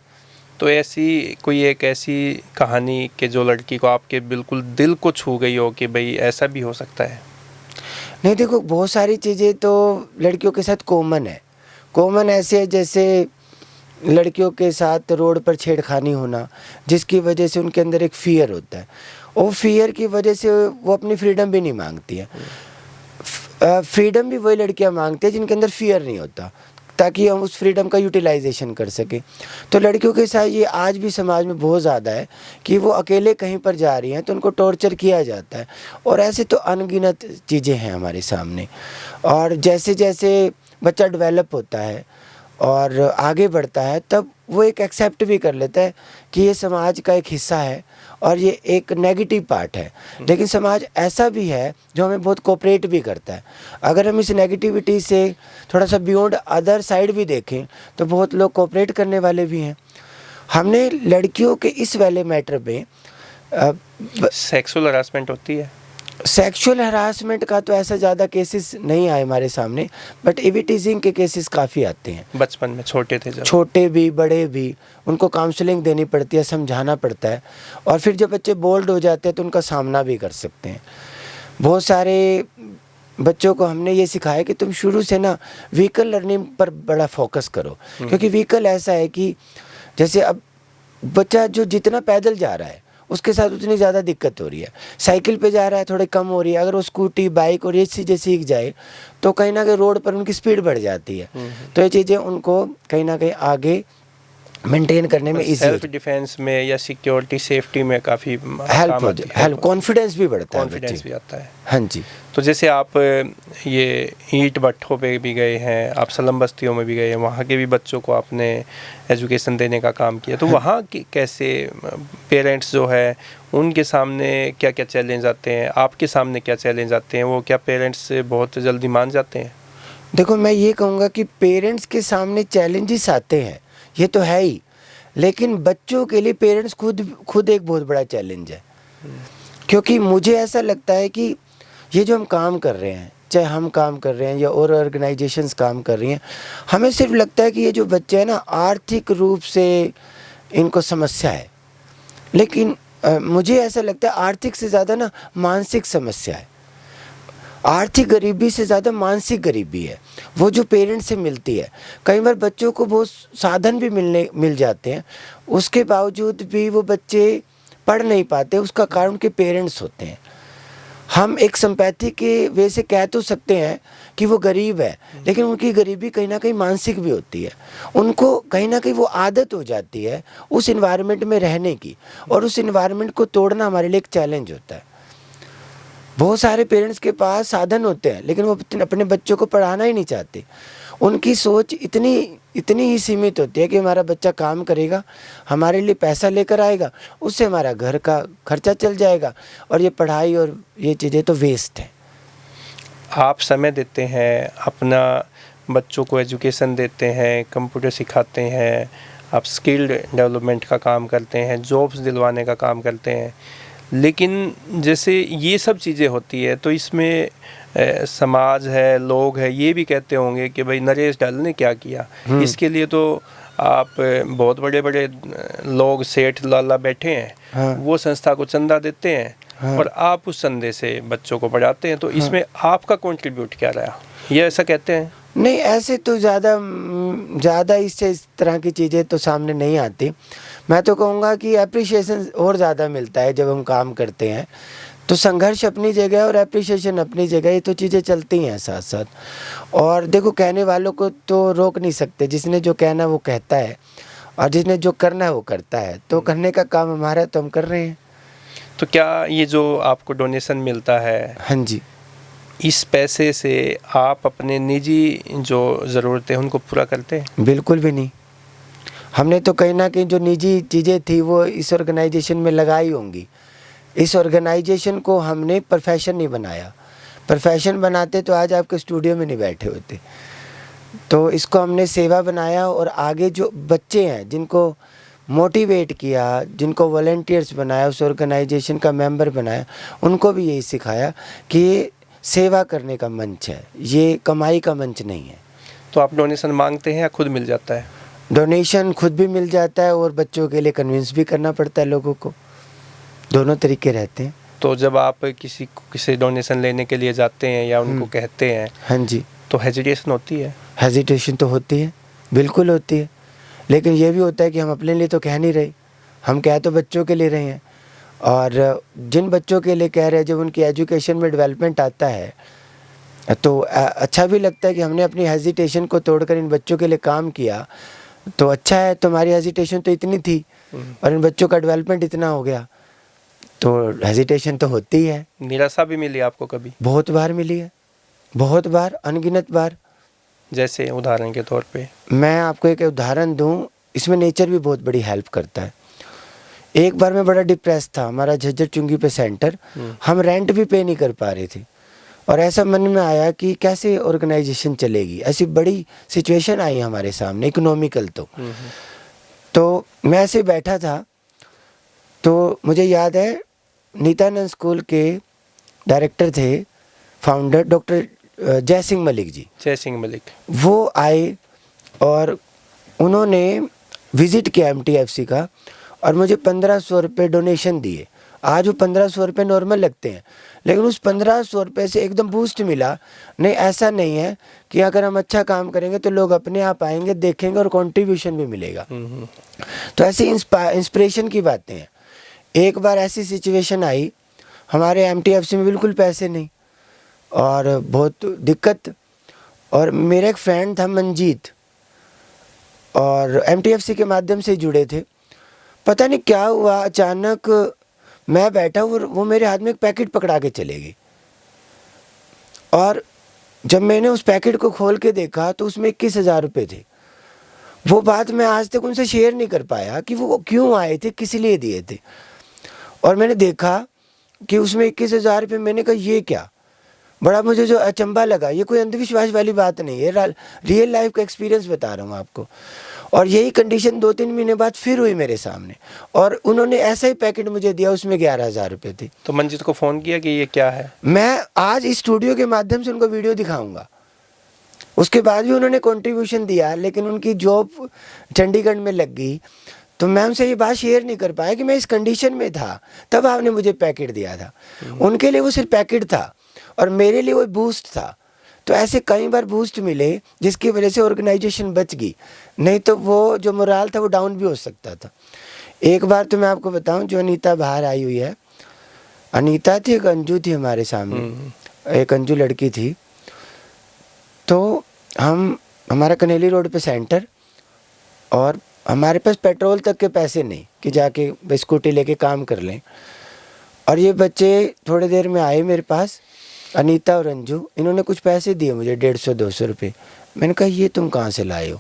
तो ऐसी कोई एक ऐसी कहानी कि जो लड़की को आपके बिल्कुल दिल को छू गई हो कि भाई ऐसा भी हो सकता है? नहीं, देखो, बहुत सारी चीज़ें तो लड़कियों के साथ कॉमन है। कॉमन ऐसे है जैसे लड़कियों के साथ रोड पर छेड़खानी होना, जिसकी वजह से उनके अंदर एक फ़ियर होता है, और फियर की वजह से वो अपनी फ्रीडम भी नहीं मांगती है। फ्रीडम भी वही लड़कियां मांगती है जिनके अंदर फियर नहीं होता, ताकि हम उस फ्रीडम का यूटिलाइजेशन कर सकें। तो लड़कियों के साथ ये आज भी समाज में बहुत ज़्यादा है कि वो अकेले कहीं पर जा रही हैं तो उनको टॉर्चर किया जाता है, और ऐसे तो अनगिनत चीज़ें हैं हमारे सामने। और जैसे जैसे बच्चा डेवलप होता है और आगे बढ़ता है, तब वो एक एक्सेप्ट भी कर लेता है कि ये समाज का एक हिस्सा है और ये एक नेगेटिव पार्ट है। लेकिन समाज ऐसा भी है जो हमें बहुत कोऑपरेट भी करता है। अगर हम इस नेगेटिविटी से थोड़ा सा बियॉन्ड अदर साइड भी देखें तो बहुत लोग कोऑपरेट करने वाले भी हैं। हमने लड़कियों के इस वाले मैटर में सेक्सुअल हरासमेंट होती है? सेक्सुअल हरासमेंट का तो ऐसा ज़्यादा केसेस नहीं आए हमारे सामने, बट एविटीजिंग के केसेस काफ़ी आते हैं। बचपन में छोटे थे जब? छोटे भी बड़े भी, उनको काउंसलिंग देनी पड़ती है, समझाना पड़ता है, और फिर जब बच्चे बोल्ड हो जाते हैं तो उनका सामना भी कर सकते हैं। बहुत सारे बच्चों को हमने ये सिखाया कि तुम शुरू से ना व्हीकल लर्निंग पर बड़ा फोकस करो, क्योंकि व्हीकल ऐसा है कि जैसे अब बच्चा जो जितना पैदल जा रहा है उसके साथ उतनी ज़्यादा दिक्कत हो रही है, साइकिल पे जा रहा है थोड़ी कम हो रही है, अगर वो स्कूटी बाइक और ये चीज़ें सीख जाए तो कहीं ना कहीं रोड पर उनकी स्पीड बढ़ जाती है। तो ये चीज़ें उनको कहीं ना कहीं आगे मेंटेन करने में इजी, सेल्फ डिफेंस में या सिक्योरिटी सेफ्टी में काफ़ी हेल्प कॉन्फिडेंस भी बढ़ता है, कॉन्फिडेंस भी आता है। हाँ जी। तो जैसे आप ये ईंट भट्ठों पे भी गए हैं, आप स्लम बस्तियों में भी गए हैं, वहाँ के भी बच्चों को आपने एजुकेशन देने का काम किया, तो वहाँ की कैसे पेरेंट्स जो है उनके सामने क्या क्या चैलेंज आते हैं, आपके सामने क्या चैलेंज आते हैं, वो क्या पेरेंट्स बहुत जल्दी मान जाते हैं? देखो, मैं ये कहूँगा कि पेरेंट्स के सामने चैलेंजेस आते हैं, ये तो है ही, लेकिन बच्चों के लिए पेरेंट्स खुद एक बहुत बड़ा चैलेंज है। क्योंकि मुझे ऐसा लगता है कि ये जो हम काम कर रहे हैं, चाहे हम काम कर रहे हैं या और ऑर्गेनाइजेशंस काम कर रही हैं, हमें सिर्फ लगता है कि ये जो बच्चे हैं ना आर्थिक रूप से इनको समस्या है, लेकिन मुझे ऐसा लगता है आर्थिक से ज़्यादा ना मानसिक समस्या है। आर्थिक गरीबी से ज़्यादा मानसिक गरीबी है, वो जो पेरेंट्स से मिलती है। कई बार बच्चों को बहुत साधन भी मिल जाते हैं, उसके बावजूद भी वो बच्चे पढ़ नहीं पाते, उसका कारण उनके पेरेंट्स होते हैं। हम एक सिंपैथी के वे से कह तो सकते हैं कि वो गरीब है, लेकिन उनकी गरीबी कहीं ना कहीं मानसिक भी होती है। उनको कहीं ना कहीं वो आदत हो जाती है उस इन्वायरमेंट में रहने की, और उस इन्वायरमेंट को तोड़ना हमारे लिए एक चैलेंज होता है। बहुत सारे पेरेंट्स के पास साधन होते हैं, लेकिन वो अपने बच्चों को पढ़ाना ही नहीं चाहते। उनकी सोच इतनी ही सीमित होती है कि हमारा बच्चा काम करेगा, हमारे लिए पैसा लेकर आएगा, उससे हमारा घर का खर्चा चल जाएगा, और ये पढ़ाई और ये चीज़ें तो वेस्ट है। आप समय देते हैं, अपना बच्चों को एजुकेशन देते हैं, कंप्यूटर सिखाते हैं, आप स्किल्ड डेवलपमेंट का काम करते हैं, जॉब्स दिलवाने का काम करते हैं, लेकिन जैसे ये सब चीज़ें होती है तो इसमें समाज है, लोग है, ये भी कहते होंगे कि भाई नरेश ढल ने क्या किया, इसके लिए तो आप बहुत बड़े बड़े लोग सेठ लाला बैठे हैं, हाँ। वो संस्था को चंदा देते हैं, हाँ। और आप उस चंदे से बच्चों को पढ़ाते हैं, तो इसमें आपका कंट्रीब्यूट क्या रहा, ये ऐसा कहते हैं? नहीं, ऐसे तो ज़्यादा इससे इस तरह की चीज़ें तो सामने नहीं आती। मैं तो कहूँगा कि एप्रिशिएशन और ज़्यादा मिलता है जब हम काम करते हैं, तो संघर्ष अपनी जगह और एप्रिशिएशन अपनी जगह, ये तो चीज़ें चलती हैं साथ साथ। और देखो, कहने वालों को तो रोक नहीं सकते, जिसने जो कहना वो कहता है, और जिसने जो करना है वो करता है, तो करने का काम हमारा है तो हम कर रहे हैं। तो क्या ये जो आपको डोनेशन मिलता है, हाँ जी, इस पैसे से आप अपने निजी जो ज़रूरतें हैं उनको पूरा करते हैं? बिल्कुल भी नहीं। हमने तो कहीं ना कहीं जो निजी चीज़ें थी वो इस ऑर्गेनाइजेशन में लगाई होंगी। इस ऑर्गेनाइजेशन को हमने प्रोफेशन नहीं बनाया। प्रोफेशन बनाते तो आज आपके स्टूडियो में नहीं बैठे होते। तो इसको हमने सेवा बनाया, और आगे जो बच्चे हैं जिनको मोटिवेट किया, जिनको वॉलंटियर्स बनाया, उस ऑर्गेनाइजेशन का मेंबर बनाया, उनको भी यही सिखाया कि ये सेवा करने का मंच है, ये कमाई का मंच नहीं है। तो आप डोनेशन मांगते हैं या खुद मिल जाता है? डोनेशन खुद भी मिल जाता है, और बच्चों के लिए कन्विंस भी करना पड़ता है लोगों को। दोनों तरीके रहते हैं। तो जब आप किसी डोनेशन लेने के लिए जाते हैं या उनको कहते हैं, हाँ जी, तो हेजिटेशन होती है? हेजिटेशन तो होती है, बिल्कुल होती है, लेकिन ये भी होता है कि हम अपने लिए तो कह नहीं रहे, हम कह तो बच्चों के लिए रहे हैं, और जिन बच्चों के लिए कह रहे हैं, जब उनकी एजुकेशन में डेवलपमेंट आता है तो अच्छा भी लगता है कि हमने अपनी हेजिटेशन को तोड़कर इन बच्चों के लिए काम किया, तो अच्छा है। तुम्हारी हेजिटेशन तो इतनी थी और इन बच्चों का डेवलपमेंट इतना हो गया, तो हेजिटेशन तो होती है। निराशा भी मिली आपको कभी? बहुत बार मिली है, बहुत बार, अनगिनत बार। जैसे उदाहरण के तौर पे मैं आपको एक उदाहरण दूं, इसमें नेचर भी बहुत बड़ी हेल्प करता है। एक बार मैं बड़ा डिप्रेस था, हमारा झज्जर चुंगी पे सेंटर, हम रेंट भी पे नहीं कर पा रहे थे, और ऐसा मन में आया कि कैसे ऑर्गेनाइजेशन चलेगी। ऐसी बड़ी सिचुएशन आई हमारे सामने, इकोनॉमिकल तो मैं ऐसे बैठा था, तो मुझे याद है नीतानंद स्कूल के डायरेक्टर थे, फाउंडर डॉक्टर जय सिंह मलिक जी, जय सिंह मलिक। वो आए और उन्होंने विज़िट किया MTFC का और मुझे 1500 रुपये डोनेशन दिए। आज वो 1500 रुपये नॉर्मल लगते हैं, लेकिन उस 1500 रुपये से एकदम बूस्ट मिला। नहीं, ऐसा नहीं है कि अगर हम अच्छा काम करेंगे तो लोग अपने आप आएंगे, देखेंगे और कंट्रीब्यूशन भी मिलेगा। तो ऐसी इंस्पिरेशन की बातें हैं। एक बार ऐसी सिचुएशन आई, हमारे MTFC में बिल्कुल पैसे नहीं और बहुत दिक्कत, और मेरा एक फ्रेंड था मंजीत, और MTFC के माध्यम से जुड़े थे। पता नहीं क्या हुआ, अचानक मैं बैठा और वो मेरे हाथ में एक पैकेट पकड़ा के चले गई, और जब मैंने उस पैकेट को खोल के देखा तो उसमें 21,000 रुपये थे। वो बात मैं आज तक उनसे शेयर नहीं कर पाया कि वो क्यों आए थे, किस लिए दिए थे। और मैंने देखा कि उसमें 21,000 रुपये, मैंने कहा ये क्या, बड़ा मुझे जो अचंभा लगा। ये कोई अंधविश्वास वाली बात नहीं है, रियल लाइफ का एक्सपीरियंस बता रहा हूँ आपको। और यही कंडीशन 2-3 महीने बाद फिर हुई मेरे सामने, और उन्होंने ऐसा ही पैकेट मुझे दिया, उसमें 11,000 रुपये थे। तो मंजीत को फ़ोन किया कि ये क्या है? मैं आज इस स्टूडियो के माध्यम से उनको वीडियो दिखाऊंगा। उसके बाद भी उन्होंने कंट्रीब्यूशन दिया, लेकिन उनकी जॉब चंडीगढ़ में लग गई, तो मैं उनसे ये बात शेयर नहीं कर पाया कि मैं इस कंडीशन में था, तब आपने मुझे पैकेट दिया था। उनके लिए वो सिर्फ पैकेट था और मेरे लिए वो बूस्ट था। तो ऐसे कई बार बूस्ट मिले जिसकी वजह से ऑर्गेनाइजेशन बच गई, नहीं तो वो जो मोराल था वो डाउन भी हो सकता था। एक बार तो मैं आपको बताऊं, जो अनीता बाहर आई हुई है, अनीता थी, एक अंजू थी हमारे सामने, एक अंजू लड़की थी। तो हमारा कनेली रोड पे सेंटर, और हमारे पास पेट्रोल तक के पैसे नहीं कि जाके स्कूटी लेके काम कर लें। और ये बच्चे थोड़ी देर में आए मेरे पास, अनीता और अंजू, इन्होंने कुछ पैसे दिए मुझे, 150-200 रुपये। मैंने कहा ये तुम कहाँ से लाए हो?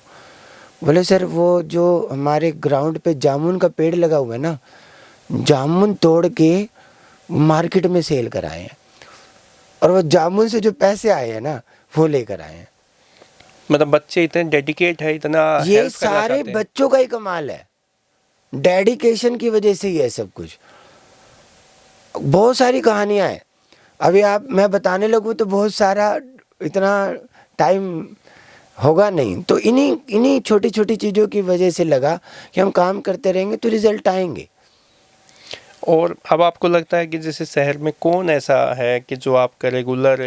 बोले सर वो जो हमारे ग्राउंड पे जामुन का पेड़ लगा हुआ है ना, जामुन तोड़ के मार्केट में सेल कराए हैं, और वो जामुन से जो पैसे आए हैं ना वो लेकर आए हैं। मतलब बच्चे इतने डेडिकेट है, इतना ये हेल्प करना सारे चाहते हैं। बच्चों का ही कमाल है, डेडिकेशन की वजह से ही है सब कुछ। बहुत सारी कहानियां हैं, अभी मैं बताने लगूँ तो बहुत सारा, इतना टाइम होगा नहीं। तो इन्हीं छोटी छोटी चीज़ों की वजह से लगा कि हम काम करते रहेंगे तो रिजल्ट आएंगे। और अब आपको लगता है कि जैसे शहर में कौन ऐसा है कि जो आपका रेगुलर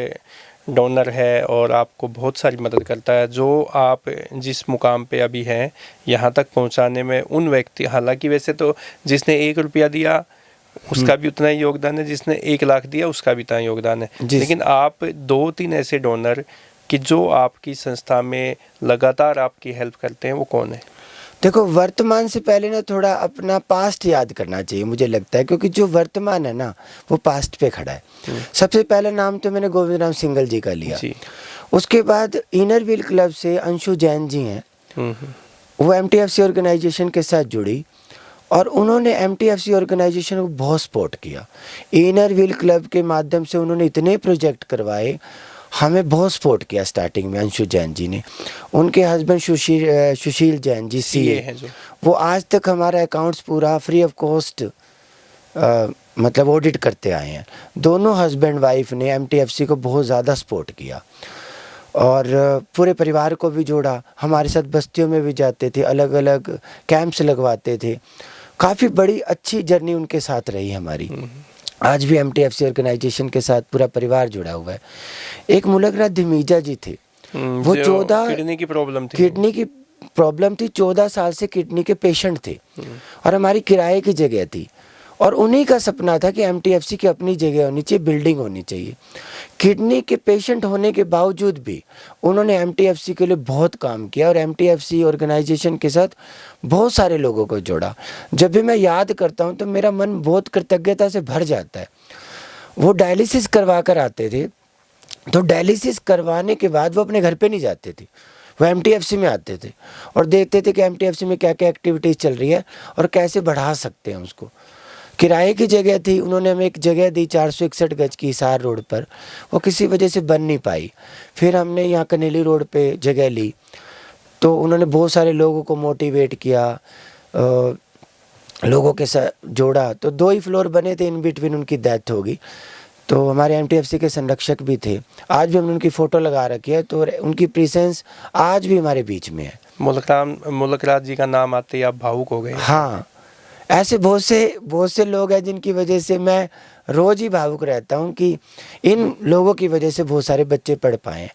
डोनर है और आपको बहुत सारी मदद करता है, जो आप जिस मुकाम पे अभी हैं यहाँ तक पहुँचाने में उन व्यक्ति, हालांकि वैसे तो जिसने 1 रुपया दिया उसका भी उतना ही योगदान है, जिसने 1 लाख दिया उसका भी उतना ही योगदान है, लेकिन आप 2-3 ऐसे डोनर कि जो आपकी संस्था में लगातार आपकी हेल्प करते हैं, वो कौन है? देखो, वर्तमान से पहले ना थोड़ा अपना पास्ट याद करना चाहिए मुझे लगता है, क्योंकि जो वर्तमान है ना वो पास्ट पे खड़ा है। सबसे पहला नाम तो मैंने गोविंद राम सिंगल जी का लिया जी। उसके बाद इनर व्हील क्लब से अंशु जैन जी हैं, वो MTFC ऑर्गेनाइजेशन के साथ जुड़ी और उन्होंने MTFC ऑर्गेनाइजेशन को बहुत सपोर्ट किया। इनर व्हील क्लब के माध्यम से उन्होंने इतने प्रोजेक्ट करवाए, हमें बहुत सपोर्ट किया स्टार्टिंग में अंशु जैन जी ने। उनके हस्बैंड सुशील जैन जी CA हैं, वो आज तक हमारा अकाउंट्स पूरा फ्री ऑफ कॉस्ट मतलब ऑडिट करते आए हैं। दोनों हस्बैंड वाइफ ने MTFC को बहुत ज़्यादा सपोर्ट किया और पूरे परिवार को भी जोड़ा। हमारे साथ बस्तियों में भी जाते थे, अलग अलग कैंप्स लगवाते थे। काफ़ी बड़ी अच्छी जर्नी उनके साथ रही हमारी। आज भी MTFC ऑर्गेनाइजेशन के साथ पूरा परिवार जुड़ा हुआ है। एक मुलकराज धमीजा जी थे, वो 14 किडनी की प्रॉब्लम थी, 14 साल से किडनी के पेशेंट थे और हमारी किराए की जगह थी और उन्हीं का सपना था कि MTFC की अपनी जगह होनी चाहिए, बिल्डिंग होनी चाहिए। किडनी के पेशेंट होने के बावजूद भी उन्होंने MTFC के लिए बहुत काम किया और MTFC ऑर्गेनाइजेशन के साथ बहुत सारे लोगों को जोड़ा। जब भी मैं याद करता हूँ तो मेरा मन बहुत कृतज्ञता से भर जाता है। वो डायलिसिस करवा कर आते थे, तो डायलिसिस करवाने के बाद वो अपने घर पे नहीं जाते थे, वो MTFC में आते थे और देखते थे कि MTFC में क्या क्या एक्टिविटीज़ चल रही है और कैसे बढ़ा सकते हैं उसको। किराए की जगह थी, उन्होंने हमें एक जगह दी 461 गज की हिसार रोड पर, वो किसी वजह से बन नहीं पाई। फिर हमने यहाँ कनेली रोड पे जगह ली, तो उन्होंने बहुत सारे लोगों को मोटिवेट किया, लोगों के साथ जोड़ा। तो 2 ही फ्लोर बने थे, इन बिटवीन उनकी डेथ हो गई। तो हमारे एमटीएफसी के संरक्षक भी थे, आज भी हमने उनकी फ़ोटो लगा रखी है, तो उनकी प्रेजेंस आज भी हमारे बीच में है। मुल्क राज जी का नाम आते ही आप भावुक हो गए। हाँ, ऐसे बहुत से लोग हैं जिनकी वजह से मैं रोज़ ही भावुक रहता हूँ कि इन लोगों की वजह से बहुत सारे बच्चे पढ़ पाए हैं।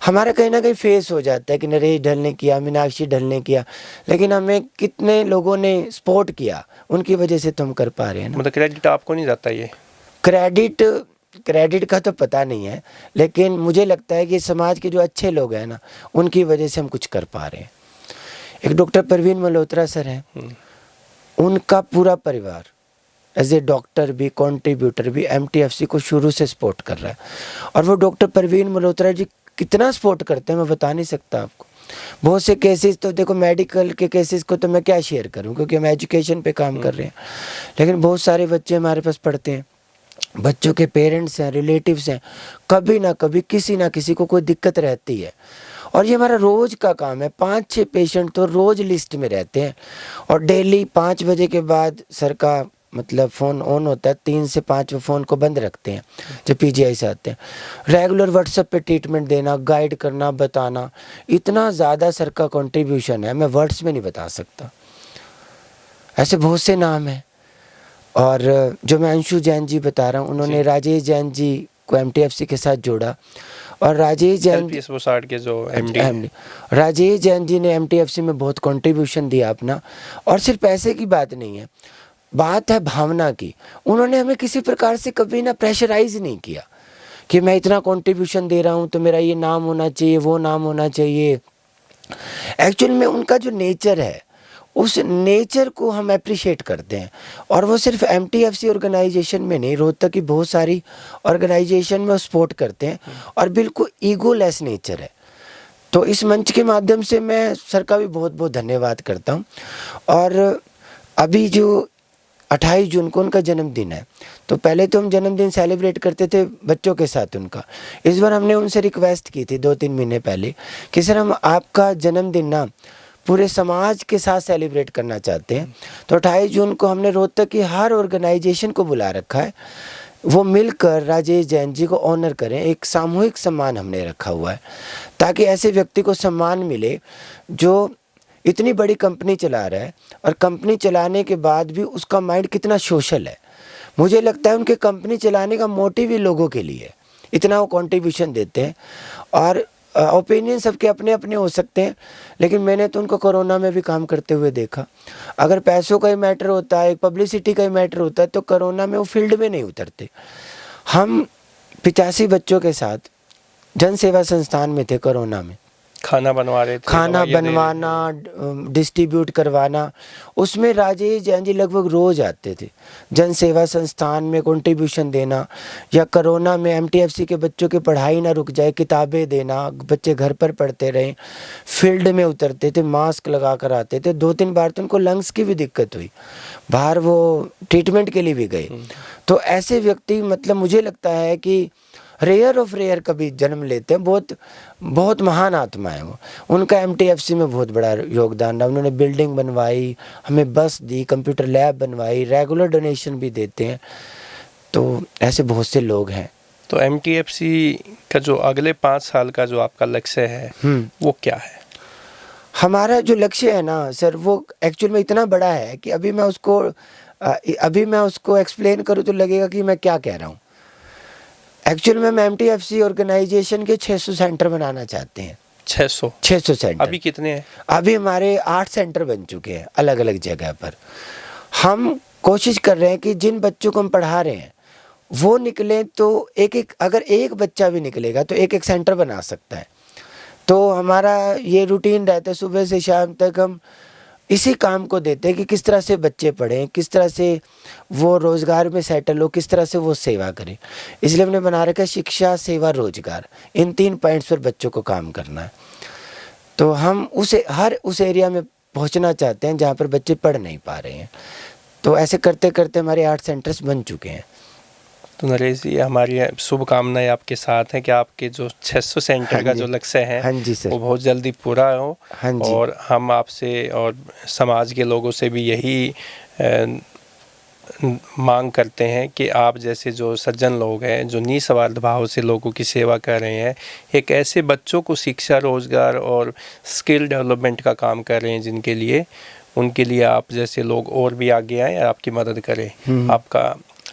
हमारा कहीं ना कहीं फेस हो जाता है कि नरेश ढल ने किया, मीनाक्षी ढल ने किया, लेकिन हमें कितने लोगों ने सपोर्ट किया, उनकी वजह से तो हम कर पा रहे हैं ना। मतलब क्रेडिट आपको नहीं जाता ये? क्रेडिट का तो पता नहीं है, लेकिन मुझे लगता है कि समाज के जो अच्छे लोग हैं ना, उनकी वजह से हम कुछ कर पा रहे हैं। एक डॉक्टर परवीन मल्होत्रा सर हैं, उनका पूरा परिवार एज ए डॉक्टर भी, कंट्रीब्यूटर भी, एमटीएफसी को शुरू से सपोर्ट कर रहा है। और वो डॉक्टर परवीन मल्होत्रा जी कितना सपोर्ट करते हैं मैं बता नहीं सकता आपको। बहुत से केसेस तो देखो, मेडिकल के केसेस को तो मैं क्या शेयर करूं, क्योंकि हम एजुकेशन पे काम कर रहे हैं, लेकिन बहुत सारे बच्चे हमारे पास पढ़ते हैं, बच्चों के पेरेंट्स हैं, रिलेटिव्स हैं, कभी ना कभी किसी ना किसी को कोई दिक्कत रहती है। और ये हमारा रोज़ का काम है, 5-6 पेशेंट तो रोज़ लिस्ट में रहते हैं। और डेली 5 बजे के बाद सर का मतलब फ़ोन ऑन होता है, 3 से 5 वो फ़ोन को बंद रखते हैं जब पीजीआई से आते हैं। रेगुलर व्हाट्सएप पे ट्रीटमेंट देना, गाइड करना, बताना, इतना ज़्यादा सर का कंट्रीब्यूशन है, मैं वर्ड्स में नहीं बता सकता। ऐसे बहुत से नाम हैं। और जो मैं अंशु जैन जी बता रहा हूँ, उन्होंने राजेश जैन जी को एमटीएफसी के साथ जोड़ा। और राजेश जैन के जो एमडी, राजेश जैन जी ने एमटीएफसी में बहुत कंट्रीब्यूशन दिया अपना। और सिर्फ पैसे की बात नहीं है, बात है भावना की। उन्होंने हमें किसी प्रकार से कभी ना प्रेशराइज नहीं किया कि मैं इतना कंट्रीब्यूशन दे रहा हूँ तो मेरा ये नाम होना चाहिए, वो नाम होना चाहिए। एक्चुअल में उनका जो नेचर है, उस नेचर को हम अप्रिशिएट करते हैं। और वो सिर्फ एमटीएफसी ऑर्गेनाइजेशन में नहीं, रोहतक की बहुत सारी ऑर्गेनाइजेशन में सपोर्ट करते हैं, और बिल्कुल ईगोलेस नेचर है। तो इस मंच के माध्यम से मैं सर का भी बहुत बहुत धन्यवाद करता हूँ। और अभी जो 28 जून को उनका जन्मदिन है, तो पहले तो हम जन्मदिन सेलिब्रेट करते थे बच्चों के साथ उनका। इस बार हमने उनसे रिक्वेस्ट की थी 2-3 महीने पहले कि सर हम आपका जन्मदिन ना पूरे समाज के साथ सेलिब्रेट करना चाहते हैं। तो 28 जून को हमने रोहतक की हर ऑर्गेनाइजेशन को बुला रखा है, वो मिलकर राजेश जैन जी को ऑनर करें। एक सामूहिक सम्मान हमने रखा हुआ है, ताकि ऐसे व्यक्ति को सम्मान मिले जो इतनी बड़ी कंपनी चला रहा है, और कंपनी चलाने के बाद भी उसका माइंड कितना सोशल है। मुझे लगता है उनके कंपनी चलाने का मोटिव ही लोगों के लिए, इतना वो कंट्रीब्यूशन देते हैं। और ओपिनियन सबके अपने अपने हो सकते हैं, लेकिन मैंने तो उनको कोरोना में भी काम करते हुए देखा। अगर पैसों का ही मैटर होता है, पब्लिसिटी का ही मैटर होता है, तो कोरोना में वो फील्ड में नहीं उतरते। हम 85 बच्चों के साथ जन सेवा संस्थान में थे कोरोना में, खाना बनवा रहे थे, खाना बनवाना, डिस्ट्रीब्यूट करवाना, उसमें राजेश जैन जी लगभग रोज़ आते थे। जन सेवा संस्थान में कंट्रीब्यूशन देना, या कोरोना में एमटीएफसी के बच्चों की पढ़ाई ना रुक जाए, किताबें देना, बच्चे घर पर पढ़ते रहें, फील्ड में उतरते थे, मास्क लगा कर आते थे। 2-3 बार तो उनको लंग्स की भी दिक्कत हुई, बाहर वो ट्रीटमेंट के लिए भी गए। तो ऐसे व्यक्ति मतलब मुझे लगता है कि रेयर ऑफ रेयर कभी जन्म लेते हैं, बहुत महान आत्मा है वो। उनका एमटीएफसी में बहुत बड़ा योगदान रहा। उन्होंने बिल्डिंग बनवाई, हमें बस दी, कंप्यूटर लैब बनवाई, रेगुलर डोनेशन भी देते हैं। तो ऐसे बहुत से लोग हैं। तो एमटीएफसी का जो अगले 5 साल का जो आपका लक्ष्य है वो क्या है? हमारा जो लक्ष्य है ना सर, वो एक्चुअल में इतना बड़ा है कि अभी मैं उसको एक्सप्लेन करूँ तो लगेगा कि मैं क्या कह रहा हूँ। एक्चुअल में हम एमटीएफसी ऑर्गेनाइजेशन के 600 सेंटर बनाना चाहते हैं। 600 सेंटर। अभी कितने हैं? अभी हमारे 8 सेंटर बन चुके हैं अलग अलग जगह पर। हम कोशिश कर रहे हैं कि जिन बच्चों को हम पढ़ा रहे हैं वो निकले, तो अगर एक बच्चा भी निकलेगा तो एक सेंटर बना सकता है। तो हमारा ये रूटीन रहता है, सुबह से शाम तक हम इसी काम को देते हैं कि किस तरह से बच्चे पढ़ें, किस तरह से वो रोज़गार में सेटल हो, किस तरह से वो सेवा करें। इसलिए हमने बना रखा है शिक्षा, सेवा, रोजगार, इन 3 पॉइंट्स पर बच्चों को काम करना है। तो हम उस एरिया में पहुंचना चाहते हैं जहां पर बच्चे पढ़ नहीं पा रहे हैं। तो ऐसे करते करते हमारे 8 सेंटर्स बन चुके हैं। तो नरेश जी, हमारी शुभकामनाएं आपके साथ हैं कि आपके जो 600 सेंटर का जो लक्ष्य है वो बहुत जल्दी पूरा हो। और हम आपसे और समाज के लोगों से भी यही मांग करते हैं कि आप जैसे जो सज्जन लोग हैं, जो निस्वार्थ भाव से लोगों की सेवा कर रहे हैं, एक ऐसे बच्चों को शिक्षा, रोज़गार और स्किल डेवलपमेंट का काम कर रहे हैं जिनके लिए, उनके लिए आप जैसे लोग और भी आगे आएँ, आपकी मदद करें।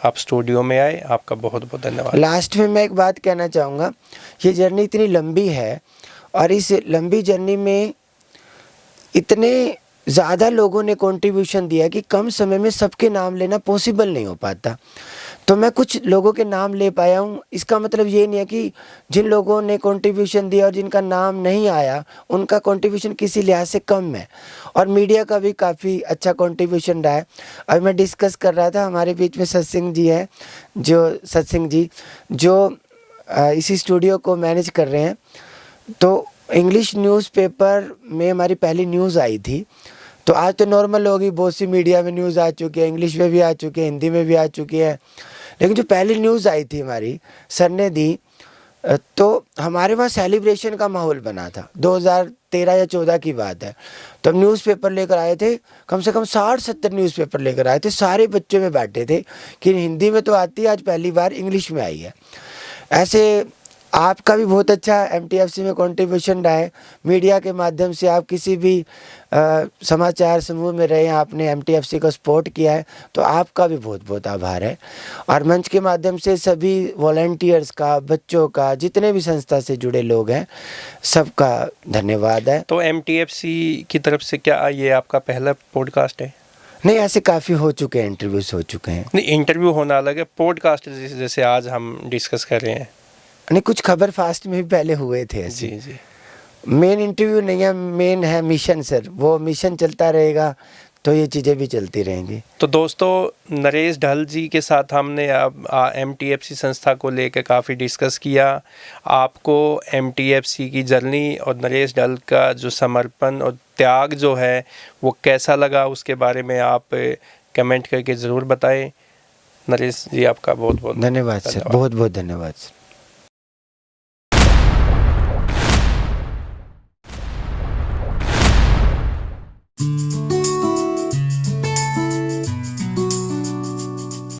आप स्टूडियो में आए, आपका बहुत बहुत धन्यवाद। लास्ट में मैं एक बात कहना चाहूँगा, ये जर्नी इतनी लंबी है और इस लंबी जर्नी में इतने ज़्यादा लोगों ने कंट्रीब्यूशन दिया कि कम समय में सबके नाम लेना पॉसिबल नहीं हो पाता। तो मैं कुछ लोगों के नाम ले पाया हूँ। इसका मतलब ये नहीं है कि जिन लोगों ने कंट्रीब्यूशन दिया और जिनका नाम नहीं आया उनका कंट्रीब्यूशन किसी लिहाज से कम है। और मीडिया का भी काफ़ी अच्छा कंट्रीब्यूशन रहा है। अभी मैं डिस्कस कर रहा था, हमारे बीच में सत्सिंग जी जो इसी स्टूडियो को मैनेज कर रहे हैं। तो इंग्लिश न्यूज़पेपर में हमारी पहली न्यूज़ आई थी। तो आज तो नॉर्मल होगी, बहुत सी मीडिया में न्यूज़ आ चुकी है, इंग्लिश में भी आ चुकी है, हिंदी में भी आ चुकी है। लेकिन जो पहली न्यूज़ आई थी हमारी सर ने दी, तो हमारे वहाँ सेलिब्रेशन का माहौल बना था। 2013 या 14 की बात है। तो हम न्यूज़पेपर लेकर आए थे, कम से कम 60-70 न्यूज़पेपर लेकर आए थे। सारे बच्चों में बांटे थे कि हिंदी में तो आती है, आज पहली बार इंग्लिश में आई है। ऐसे आपका भी बहुत अच्छा MTFC में कंट्रीब्यूशन रहा है। मीडिया के माध्यम से आप किसी भी समाचार समूह में रहे, आपने MTFC को सपोर्ट किया है, तो आपका भी बहुत बहुत आभार है। और मंच के माध्यम से सभी वॉलंटियर्स का, बच्चों का, जितने भी संस्था से जुड़े लोग हैं, सबका धन्यवाद है। तो MTFC की तरफ से क्या ये आपका पहला पॉडकास्ट है? नहीं, ऐसे काफ़ी हो चुके हैं, इंटरव्यूज़ हो चुके हैं। नहीं, इंटरव्यू होना अलग है, पॉडकास्ट जैसे आज हम डिस्कस कर रहे हैं। नहीं, कुछ खबर फास्ट में भी पहले हुए थे ऐसे। जी। मेन इंटरव्यू नहीं है, मेन है मिशन सर। वो मिशन चलता रहेगा तो ये चीज़ें भी चलती रहेंगी। तो दोस्तों, नरेश ढल जी के साथ हमने अब MTFC संस्था को लेकर काफ़ी डिस्कस किया। आपको MTFC की जर्नी और नरेश ढल का जो समर्पण और त्याग जो है वो कैसा लगा, उसके बारे में आप कमेंट करके ज़रूर बताएं। नरेश जी, आपका बहुत बहुत धन्यवाद सर, बहुत बहुत धन्यवाद सर।